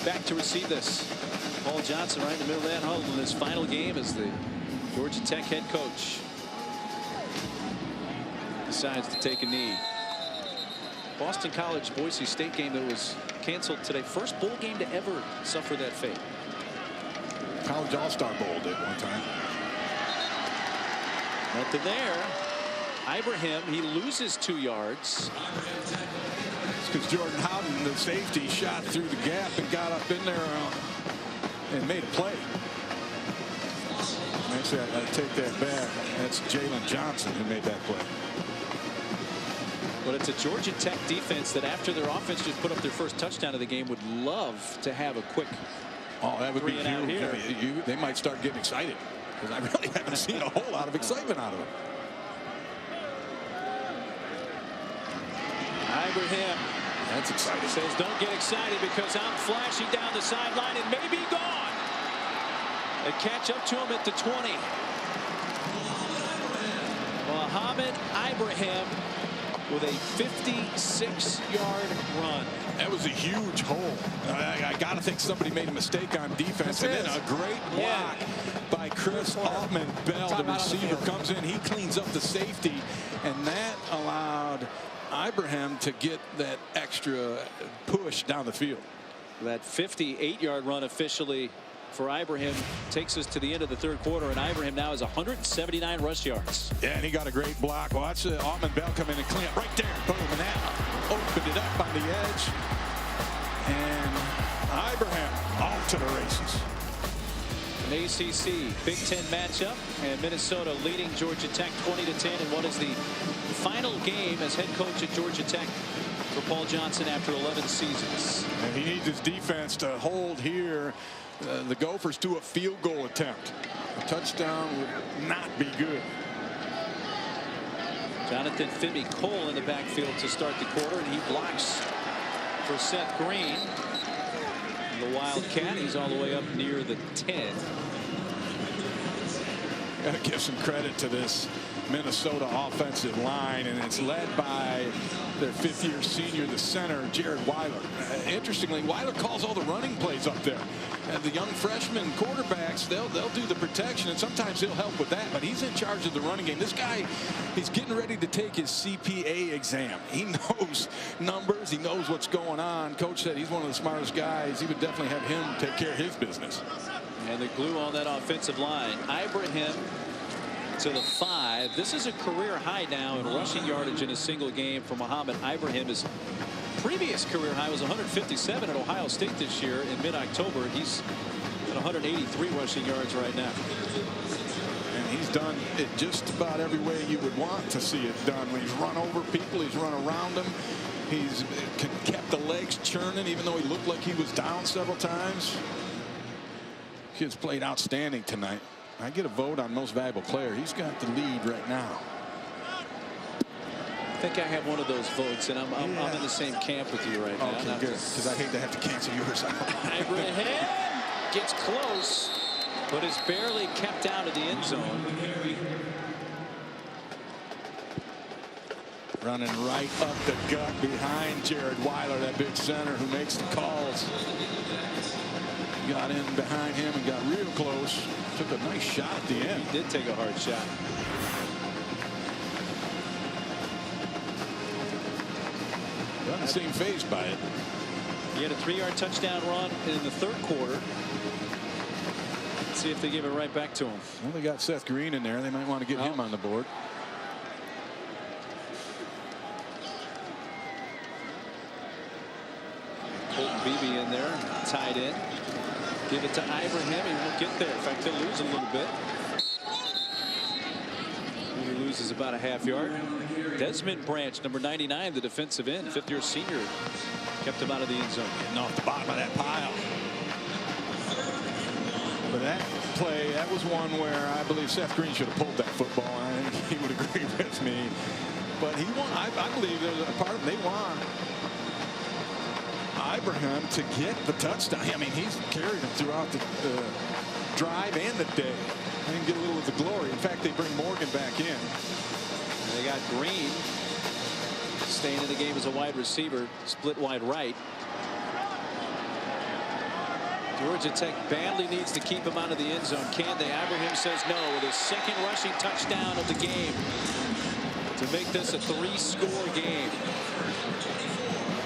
back to receive this. Paul Johnson right in the middle of that huddle in his final game as the Georgia Tech head coach decides to take a knee. Boston College Boise State game that was canceled today. First bowl game to ever suffer that fate. College All-Star Bowl did one time. Nothing there. Ibrahim, he loses 2 yards. It's because Jordan Howden, the safety, shot through the gap and got up in there and made a play. Actually, I take that back. That's Jalen Johnson who made that play. But it's a Georgia Tech defense that after their offense just put up their first touchdown of the game would love to have a quick that would be huge. out here. They might start getting excited because I really haven't seen a whole lot of excitement out of them. Ibrahim. That's exciting. Says don't get excited because I'm flashing down the sideline and may be gone. They catch up to him at the 20. Mohamed Ibrahim with a 56-yard run. That was a huge hole. I got to think somebody made a mistake on defense. And then a great block by Chris Altman-Bell. The receiver comes in. He cleans up the safety. And that allowed Ibrahim to get that extra push down the field. That 58-yard run officially for Ibrahim takes us to the end of the 3rd quarter, and Ibrahim now has 179 rush yards. Yeah, and he got a great block. Watch Altman-Bell come in and clean up right there. Boom, and that opened it up on the edge. And Ibrahim off to the races. An ACC Big Ten matchup, and Minnesota leading Georgia Tech 20-10 in what is the final game as head coach at Georgia Tech for Paul Johnson after 11 seasons. And he needs his defense to hold here. The Gophers to a field goal attempt. A touchdown would not be good. Jonathan Fibby-Cole in the backfield to start the quarter, and he blocks for Seth Green. The Wildcat, he's all the way up near the 10. Got to give some credit to this Minnesota offensive line, and it's led by their 5th-year senior, the center, Jared Weiler. Interestingly, Weiler calls all the running plays up there. And the young freshman quarterbacks, they'll do the protection, and sometimes he'll help with that, but he's in charge of the running game. This guy, he's getting ready to take his CPA exam. He knows numbers. He knows what's going on. Coach said he's one of the smartest guys. He would definitely have him take care of his business. And the glue on that offensive line. Ibrahim to the 5. This is a career high now in rushing yardage in a single game for Mohamed Ibrahim. His previous career high was 157 at Ohio State this year in mid-October. He's at 183 rushing yards right now. And He's done it just about every way you would want to see it done. When he's run over people, he's run around them. He's kept the legs churning, even though he looked like he was down several times. Kid's played outstanding tonight. I get a vote on most valuable player. He's got the lead right now. I think I have one of those votes, and I'm in the same camp with you right now. Okay, good, because I hate to have to cancel yours out. Ibrahim gets close, but is barely kept out of the end zone. Running right up the gut behind Jared Weiler, that big center who makes the calls. Got in behind him and got real close. Took a nice shot at the end. He did take a hard shot. Doesn't seem fazed by it. He had a 3-yard touchdown run in the third quarter. Let's see if they give it right back to him. Well, they got Seth Green in there. They might want to get him on the board. Colton Beebe in there, tied in. Give it to Ibrahim. He won't get there. In fact, they'll lose a little bit. He loses about a half-yard. Desmond Branch, number 99, the defensive end, fifth-year senior, kept him out of the end zone. Getting off the bottom of that pile. But that play, that was one where I believe Seth Green should have pulled that football. I think he would agree with me. But he won. I believe there's a part of them. They want Ibrahim to get the touchdown. I mean, he's carried him throughout the drive and the day. They can get a little of the glory. In fact, they bring Morgan back in. And they got Green staying in the game as a wide receiver, split wide right. Georgia Tech badly needs to keep him out of the end zone. Can they? Ibrahim says no, with his second rushing touchdown of the game to make this a 3-score game.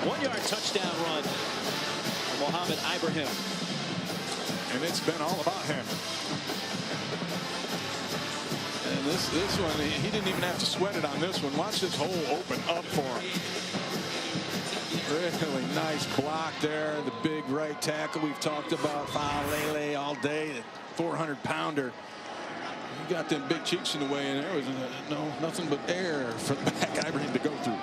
1-yard touchdown run for Mohamed Ibrahim. And it's been all about him. And this one, he didn't even have to sweat it on this one. Watch this hole open up for him. Really nice block there. The big right tackle we've talked about, Lele all day, the 400-pounder. He got them big cheeks in the way, and there was nothing but air for the back Ibrahim to go through.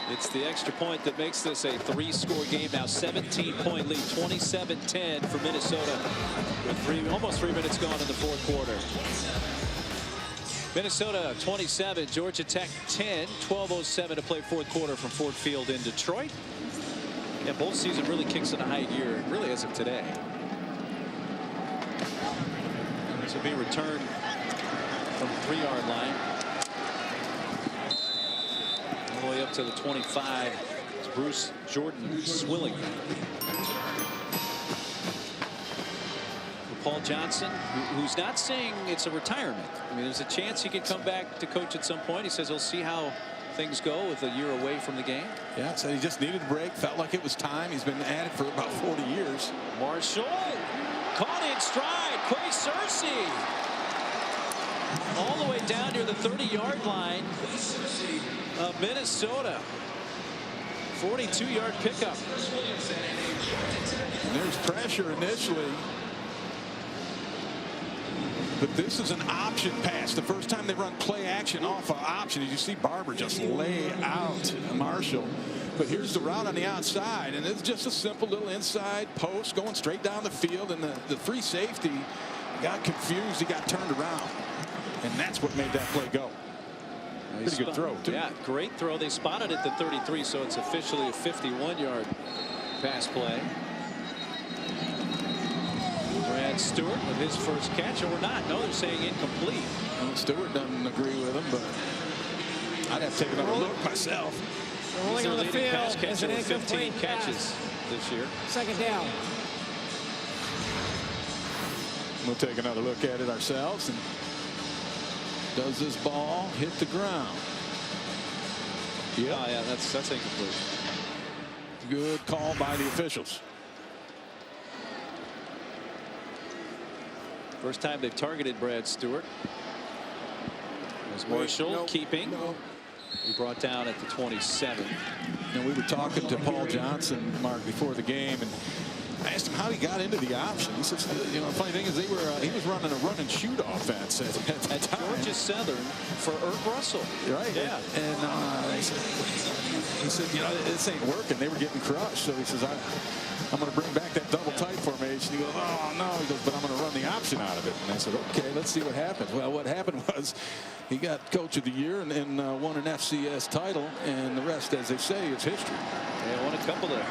It's the extra point that makes this a 3-score game now. 17-point lead, 27-10 for Minnesota with almost 3 minutes gone in the fourth quarter. Minnesota 27, Georgia Tech 10, 12:07 to play fourth quarter from Ford Field in Detroit. Yeah, bowl season really kicks in a high gear, really as of today. This will be returned from the 3-yard line. All the way up to the 25. It's Bruce Jordan Swilling. Paul Johnson, who's not saying it's a retirement. I mean, there's a chance he could come back to coach at some point. He says he'll see how things go with a year away from the game. Yeah, so he just needed a break. Felt like it was time. He's been at it for about 40 years. Marshall caught in stride. Quay Searcy all the way down near the 30-yard line of Minnesota. 42-yard pickup. And there's pressure initially. But this is an option pass. The first time they run play action off of option, you see Barber just lay out Marshall. But here's the route on the outside, and it's just a simple little inside post going straight down the field, and the free safety got confused. He got turned around, and that's what made that play go. Pretty good throw, too. Yeah, great throw. They spotted it at the 33, so it's officially a 51-yard pass play. Brad Stewart with his first catch, or not. No, they're saying incomplete. Well, Stewart doesn't agree with him, but I'd have to take another look myself. He's their leading pass catcher with 15 catches this year. Second down. We'll take another look at it ourselves. And does this ball hit the ground? Yeah. Oh, yeah, that's incomplete. Good call by the officials. First time they've targeted Brad Stewart. As Marshall keeping. He brought down at the 27. And we were talking to Paul Johnson, Mark, before the game, and I asked him how he got into the option. He says, you know, the funny thing is he was running a run and shoot offense at Georgia Southern for Erk Russell. Right. Yeah. And he said, you know, this ain't working. They were getting crushed. So he says, I'm going to bring back that double tight formation. He goes, oh, no. He goes, but I'm going to run the option out of it. And I said, okay, let's see what happens. Well, what happened was he got Coach of the Year and won an FCS title. And the rest, as they say, is history. They won a couple of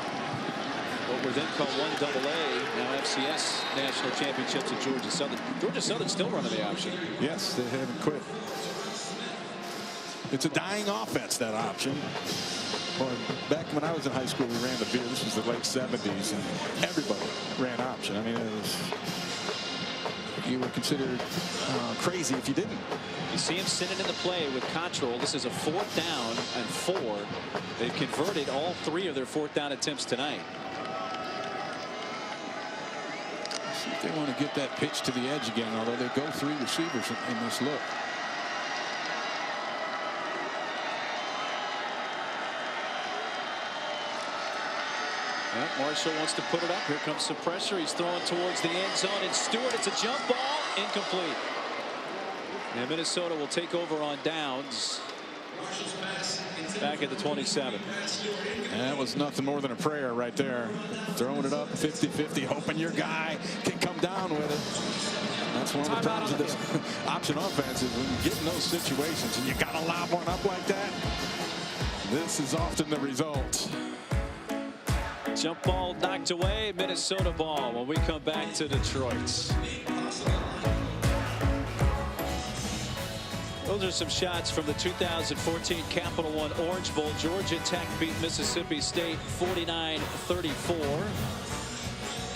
what were then called 1AA, now FCS national championships at Georgia Southern. Georgia Southern still running the option. Yes, they haven't quit. It's a dying offense, that option. Well, back when I was in high school, we ran the veer. This was the late 70s, and everybody ran option. I mean, you were considered crazy if you didn't. You see him sitting in the play with Cottrell. This is a 4th down and 4. They've converted all 3 of their 4th down attempts tonight. See if they want to get that pitch to the edge again, although they go 3 receivers in this look. Marshall wants to put it up. Here comes some pressure. He's throwing towards the end zone. And Stewart, it's a jump ball. Incomplete. And Minnesota will take over on downs. Back at the 27. That was nothing more than a prayer right there. Throwing it up 50-50, hoping your guy can come down with it. That's one of the problems of this option offense is when you get in those situations and you got to lob one up like that. This is often the result. Jump ball knocked away. Minnesota ball when we come back to Detroit. Those are some shots from the 2014 Capital One Orange Bowl. Georgia Tech beat Mississippi State 49-34.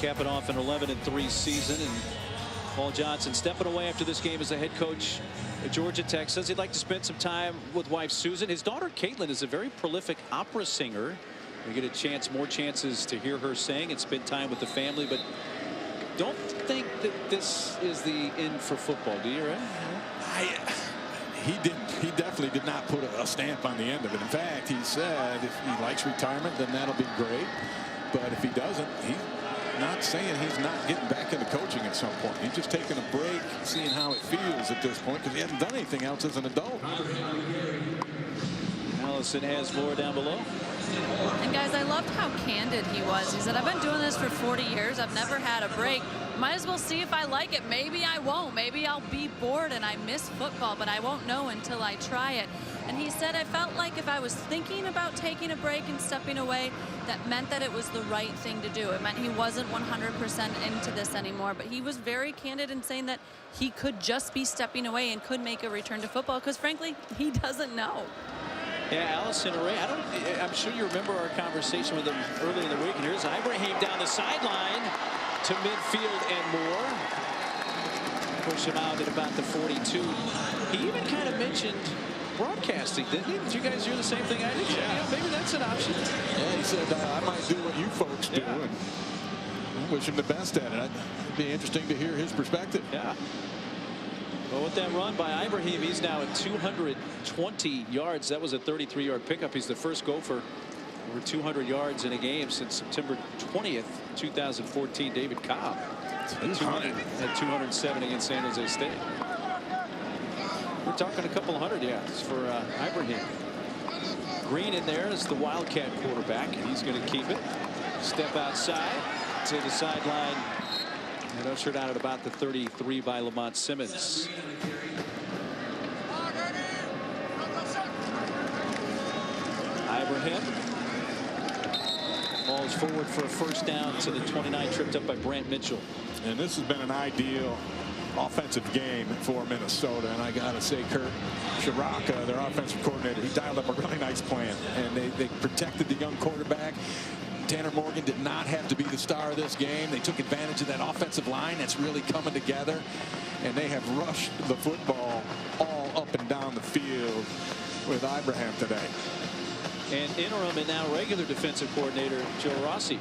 Capping off an 11-3 season. And Paul Johnson stepping away after this game as the head coach at Georgia Tech. Says he'd like to spend some time with wife Susan. His daughter Caitlin is a very prolific opera singer. We get a chance, more chances to hear her sing and spend time with the family. But don't think that this is the end for football, do you, Ray? He didn't. He definitely did not put a stamp on the end of it. In fact, he said if he likes retirement, then that'll be great. But if he doesn't, he's not saying he's not getting back into coaching at some point. He's just taking a break, seeing how it feels at this point, because he hasn't done anything else as an adult. Allison has more down below. And guys, I loved how candid he was. He said, I've been doing this for 40 years. I've never had a break. Might as well see if I like it. Maybe I won't. Maybe I'll be bored and I miss football, but I won't know until I try it. And he said, I felt like if I was thinking about taking a break and stepping away, that meant that it was the right thing to do. It meant he wasn't 100% into this anymore. But he was very candid in saying that he could just be stepping away and could make a return to football because, frankly, he doesn't know. Yeah, Allison Array, I'm sure you remember our conversation with him early in the week. And here's Ibrahim down the sideline to midfield and more. Push him out at about the 42. He even kind of mentioned broadcasting, didn't he? Did you guys hear the same thing I did? Yeah, maybe that's an option. Yeah, he said, I might do what you folks do. Yeah. And I wish him the best at it. It'd be interesting to hear his perspective. Yeah. Well, with that run by Ibrahim, he's now at 220 yards. That was a 33-yard pickup. He's the first Gopher over 200 yards in a game since September 20th, 2014. David Cobb at 207 against San Jose State. We're talking a couple hundred yards for Ibrahim. Green in there is the Wildcat quarterback, and he's going to keep it. Step outside to the sideline. And ushered out at about the 33 by Lamont Simmons. Ibrahim falls forward for a first down to the 29, tripped up by Brant Mitchell. And this has been an ideal offensive game for Minnesota. And I got to say, Kurt Shiraka, their offensive coordinator, he dialed up a really nice plan. And they protected the young quarterback. Tanner Morgan did not have to be the star of this game. They took advantage of that offensive line that's really coming together. And they have rushed the football all up and down the field with Ibrahim today. And interim and now regular defensive coordinator Joe Rossi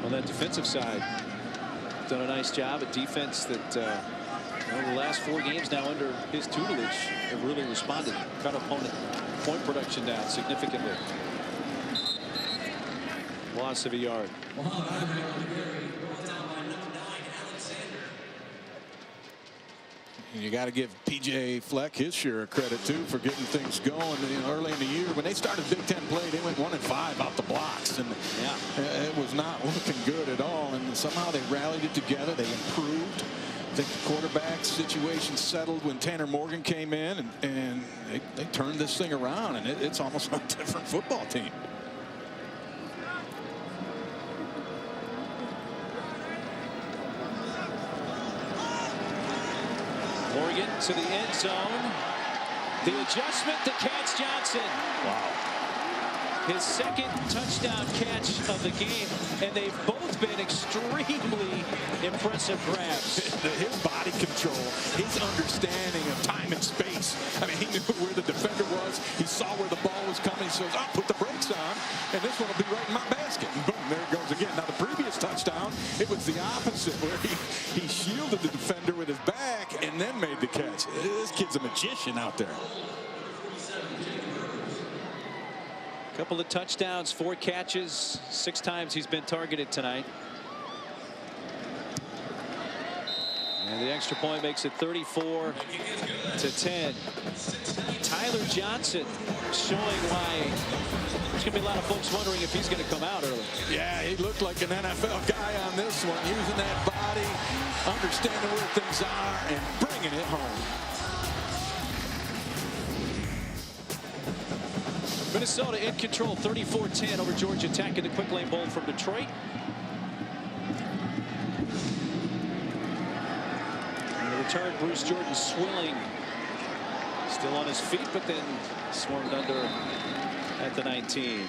on that defensive side. Done a nice job at defense that over the last 4 games now under his tutelage have really responded. Cut opponent point production down significantly. Loss of a yard. And you got to give PJ Fleck his share of credit too for getting things going early in the year. When they started Big Ten play, they went 1-5 out the blocks, and it was not looking good at all. And somehow they rallied it together. They improved. I think the quarterback situation settled when Tanner Morgan came in, and they turned this thing around, and it's almost a different football team. Morgan to the end zone. The adjustment to catch Johnson. Wow. His second touchdown catch of the game, and they've both been extremely impressive grabs. His body control, his understanding of time and space. I mean, he knew where the defender was. He saw where the ball was coming. He says, "I'll put the brakes on, and this one will be right in my basket." And boom, there it goes again. Now, the previous touchdown, it was the opposite, where he shielded the defender with his back and then made the catch. This kid's a magician out there. Couple of touchdowns, 4 catches, 6 times he's been targeted tonight. And the extra point makes it 34-10. Tyler Johnson showing why there's going to be a lot of folks wondering if he's going to come out early. Yeah, he looked like an NFL guy on this one, using that body, understanding where things are, and bringing it home. Minnesota in control, 34-10 over Georgia Tech in the quick lane bowl from Detroit. And the return, Bruce Jordan Swilling still on his feet, but then swarmed under at the 19.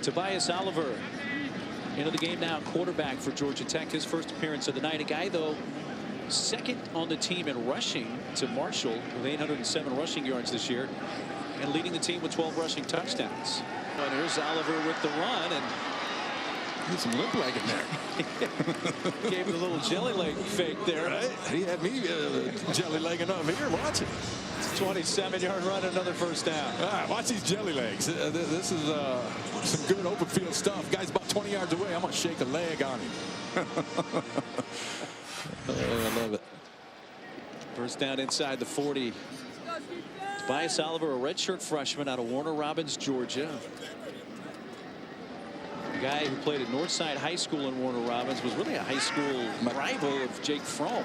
Tobias Oliver into the game now, quarterback for Georgia Tech, his first appearance of the night. A guy, though, second on the team in rushing to Marshall with 807 rushing yards this year, and leading the team with 12 rushing touchdowns. And here's Oliver with the run, and There's some limp leg in there. gave the little jelly leg fake there. Right? He had me jelly legging up here. Watch it. 27-yard run, another first down. All right, watch these jelly legs. This is some good open field stuff. Guy's about 20 yards away. I'm going to shake a leg on him. I love it. First down inside the 40. Tobias Oliver, a redshirt freshman out of Warner Robins, Georgia. A guy who played at Northside High School in Warner Robins, was really a high school rival of Jake Fromm,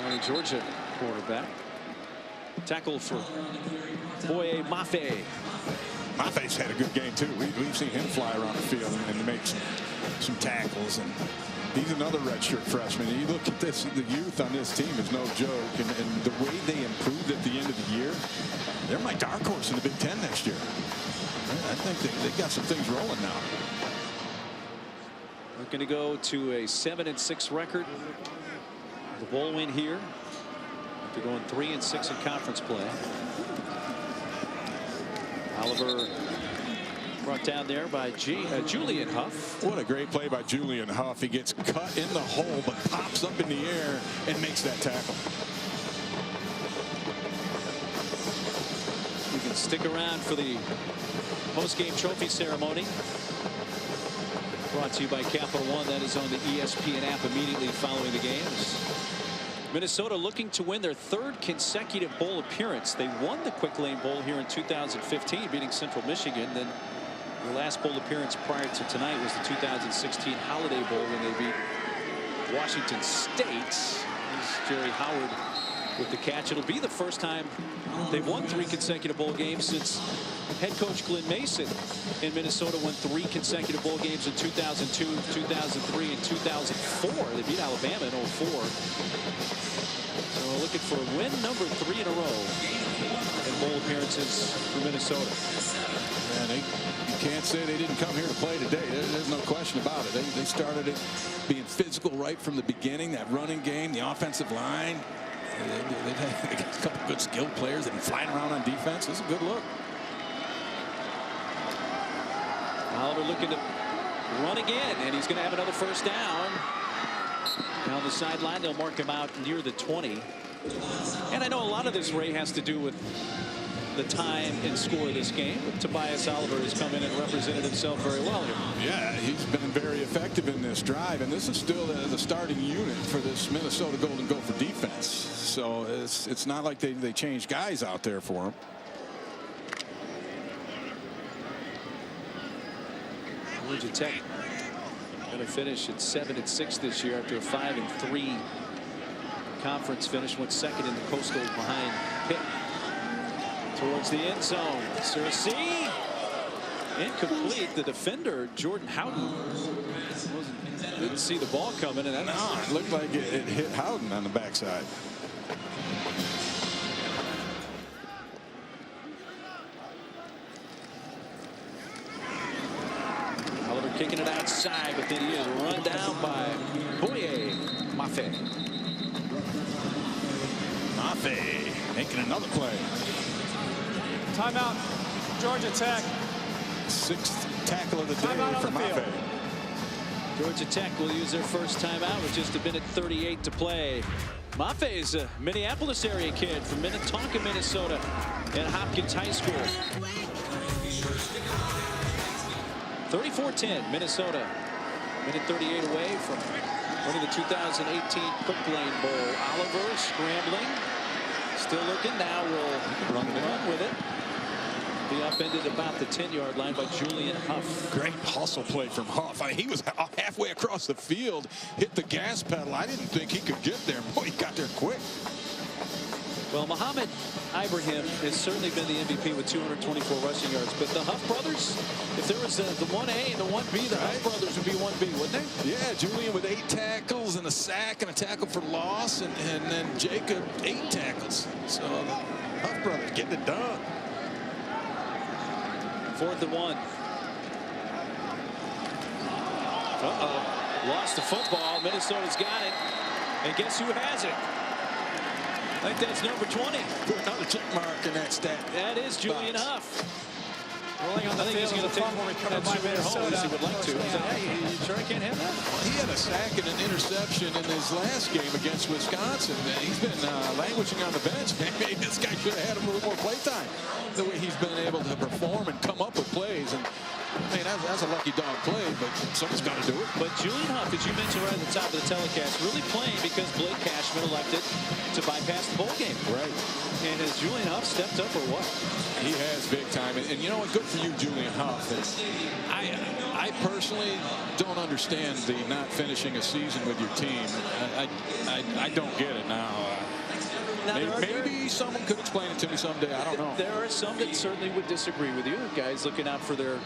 the Georgia quarterback. Tackle for Boye Mafe. Mafe's had a good game too. We've seen him fly around the field and make some tackles, and he's another redshirt freshman. And you look at this, the youth on this team is no joke, and the way they improved at the end of the year, they're my dark horse in the Big Ten next year. I think they got some things rolling now. Looking to go to a 7-6 record. The bowl win here. After going 3-6 in conference play. Oliver brought down there by Julian Huff. What a great play by Julian Huff. He gets cut in the hole but pops up in the air and makes that tackle. You can stick around for the post-game trophy ceremony. Brought to you by Capital One. That is on the ESPN app immediately following the games. Minnesota looking to win their 3rd consecutive bowl appearance. They won the Quick Lane Bowl here in 2015, beating Central Michigan. Then the last bowl appearance prior to tonight was the 2016 Holiday Bowl when they beat Washington State. Here's Jerry Howard with the catch. It'll be the first time they've won 3 consecutive bowl games since head coach Glenn Mason in Minnesota won 3 consecutive bowl games in 2002, 2003, and 2004. They beat Alabama in 2004. So looking for win number 3 in a row in bowl appearances for Minnesota. Man, you can't say they didn't come here to play today. There's no question about it. They started it being physical right from the beginning. That running game, the offensive line. They got a couple good skilled players that are flying around on defense. It's a good look. Oliver looking to run again, and he's going to have another first down. Down the sideline, they'll mark him out near the 20. And I know a lot of this, Ray, has to do with the time and score of this game. But Tobias Oliver has come in and represented himself very well here. Yeah, he's been very effective in this drive, and this is still the starting unit for this Minnesota Golden Gopher defense. So it's not like they changed guys out there for him. Georgia Tech going to finish at 7-6 this year after a 5-3 conference finish. Went second in the Coastal behind Pitt. Towards the end zone. Cersei incomplete. The defender Jordan Houghton didn't see the ball coming, and it looked like it hit Houghton on the backside. Oliver kicking it outside, but then he is run down by Boye Mafe. Mafe making another play. Timeout, Georgia Tech. 6th tackle of the day for Mafe. Georgia Tech will use their first timeout with just 1:38 to play. Mafe is a Minneapolis area kid from Minnetonka, Minnesota, at Hopkins High School. 34-10, Minnesota. 1:38 away from winning the 2018 Quick Lane Bowl. Oliver scrambling, still looking. Now will run with it. Be upended about the 10-yard line by Julian Huff. Great hustle play from Huff. He was halfway across the field, hit the gas pedal. I didn't think he could get there. Boy, he got there quick. Well, Mohamed Ibrahim has certainly been the MVP with 224 rushing yards. But the Huff brothers, if there was the 1A and the 1B, the Huff brothers would be 1B, wouldn't they? Yeah, Julian with 8 tackles and a sack and a tackle for loss. And then Jacob, 8 tackles. So the Huff brothers getting it done. 4th and 1. Lost the football. Minnesota's got it. And guess who has it? I think that's number 20. Put another check mark in that stat. That is Julian Huff. Rolling on the field, he's going to take fumble recovered that by souvenir home Minnesota. as he would like to. Hey, you sure I can't have that? He had a sack and an interception in his last game against Wisconsin. He's been languishing on the bench. Maybe this guy should have had a little more play time. The way he's been able to perform and come up with plays. And I mean, that's a lucky dog play, but someone's got to do it. But Julian Huff, as you mentioned right at the top of the telecast, really playing because Blake Cashman elected to bypass the bowl game. Right. And has Julian Huff stepped up or what? He has big time. And you know what? Good for you, Julian Huff. I personally don't understand the not finishing a season with your team. I don't get it now. Maybe someone could explain it to me someday. I don't know. There are some that certainly would disagree with you. Guys looking out for their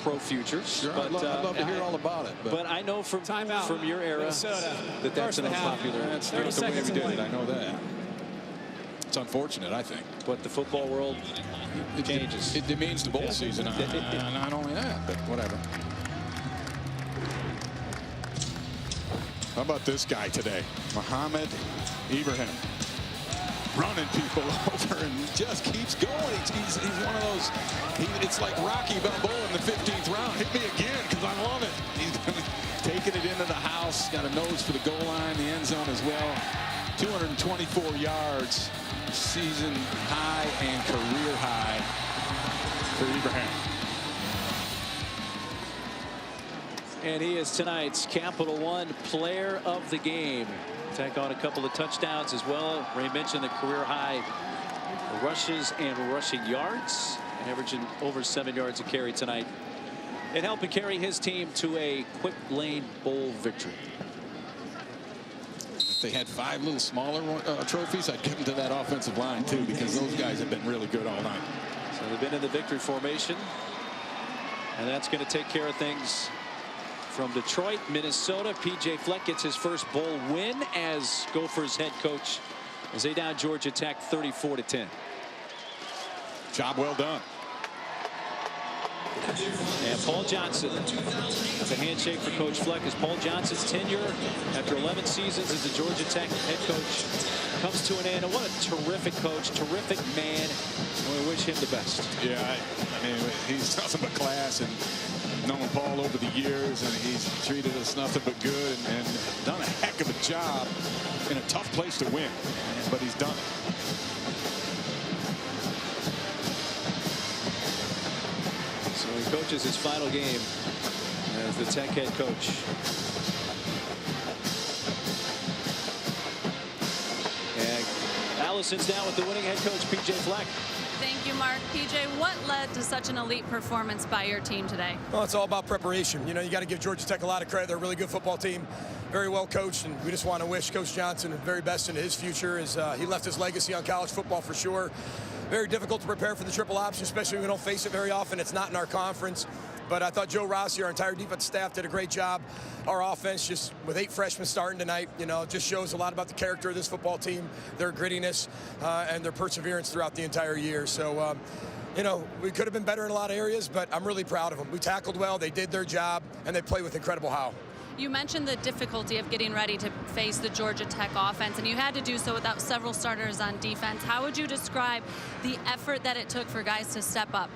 pro futures. Sure, but, I'd love to hear all about it. But I know from your era that's an unpopular. That's not the way we did it. I know that. It's unfortunate, I think. But the football world changes. It demeans the bowl season. Not only that, but whatever. How about this guy today? Mohamed Ibrahim. Running people over and just keeps going. He's one of those. It's like Rocky Balboa in the 15th round. Hit me again because I love it. He's taking it into the house. Got a nose for the goal line, the end zone as well. 224 yards, season high and career high for Ibrahim. And he is tonight's Capital One Player of the Game. Tech on a couple of touchdowns as well. Ray mentioned the career high rushes and rushing yards, averaging over 7 yards a carry tonight, and helping carry his team to a Quick Lane Bowl victory. If they had 5 little smaller trophies, I'd give them to that offensive line too, because those guys have been really good all night. So they've been in the victory formation, and that's going to take care of things. From Detroit, Minnesota, P.J. Fleck gets his first bowl win as Gophers head coach as they down Georgia Tech 34-10. Job well done. And Paul Johnson, that's a handshake for Coach Fleck as Paul Johnson's tenure after 11 seasons as the Georgia Tech head coach comes to an end. And what a terrific coach, terrific man, and we wish him the best. Yeah, I mean, he's nothing but class, and known Paul over the years, and he's treated us nothing but good and done a heck of a job in a tough place to win, but he's done it. So he coaches his final game as the Tech head coach. And Allison's now with the winning head coach, P.J. Fleck. Thank you, Mark. PJ, what led to such an elite performance by your team today? Well, it's all about preparation. You know, you got to give Georgia Tech a lot of credit. They're a really good football team, very well coached, and we just want to wish Coach Johnson the very best in his future as he left his legacy on college football for sure. Very difficult to prepare for the triple option, especially when we don't face it very often. It's not in our conference. But I thought Joe Rossi, our entire defense staff, did a great job. Our offense, just with 8 freshmen starting tonight, you know, just shows a lot about the character of this football team, their grittiness, and their perseverance throughout the entire year. So, you know, we could have been better in a lot of areas, but I'm really proud of them. We tackled well, they did their job, and they played with incredible how. You mentioned the difficulty of getting ready to face the Georgia Tech offense, and you had to do so without several starters on defense. How would you describe the effort that it took for guys to step up?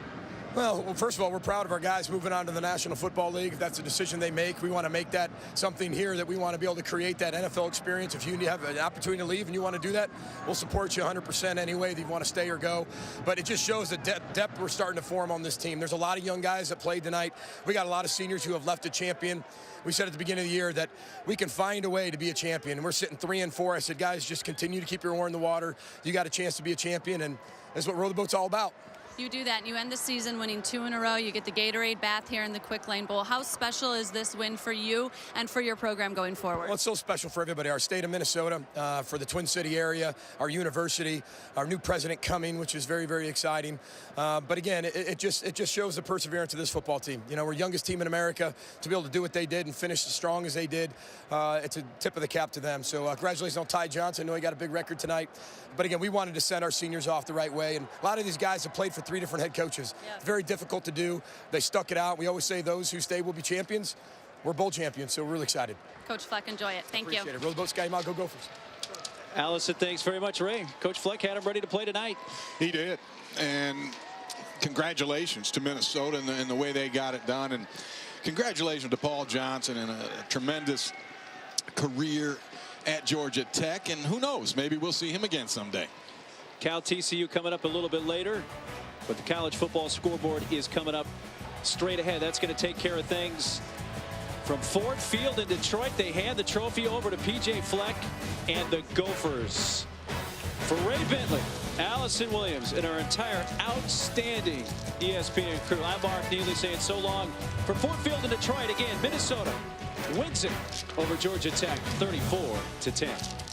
Well, first of all, we're proud of our guys moving on to the National Football League. If that's a decision they make, we want to make that something here that we want to be able to create that NFL experience. If you have an opportunity to leave and you want to do that, we'll support you 100% anyway, if you want to stay or go. But it just shows the depth we're starting to form on this team. There's a lot of young guys that played tonight. We got a lot of seniors who have left a champion. We said at the beginning of the year that we can find a way to be a champion. And we're sitting 3-4. I said, guys, just continue to keep your oar in the water. You got a chance to be a champion, and that's what Row the Boat's all about. You do that, and you end the season winning 2 in a row. You get the Gatorade bath here in the Quick Lane Bowl. How special is this win for you and for your program going forward? Well, it's so special for everybody. Our state of Minnesota, for the Twin City area, our university, our new president coming, which is very, very exciting. But again, it just shows the perseverance of this football team. You know, we're the youngest team in America. To be able to do what they did and finish as strong as they did, it's a tip of the cap to them. So congratulations on Ty Johnson. I know he got a big record tonight. But again, we wanted to send our seniors off the right way. And a lot of these guys have played for 3 different head coaches. Yeah. It's very difficult to do. They stuck it out. We always say those who stay will be champions. We're bowl champions, so we're really excited. Coach Fleck, enjoy it. Thank you. Appreciate it. Row the boat, Sky Mile, go Gophers. Allison, thanks very much, Ray. Coach Fleck had him ready to play tonight. He did. And congratulations to Minnesota and the way they got it done. And congratulations to Paul Johnson and a tremendous career at Georgia Tech. And who knows, maybe we'll see him again someday. Cal TCU coming up a little bit later. But the college football scoreboard is coming up straight ahead. That's going to take care of things from Ford Field in Detroit. They hand the trophy over to P.J. Fleck and the Gophers. For Ray Bentley, Allison Williams, and our entire outstanding ESPN crew, I'm Mark Neely saying so long. For Ford Field in Detroit, again, Minnesota wins it over Georgia Tech 34-10.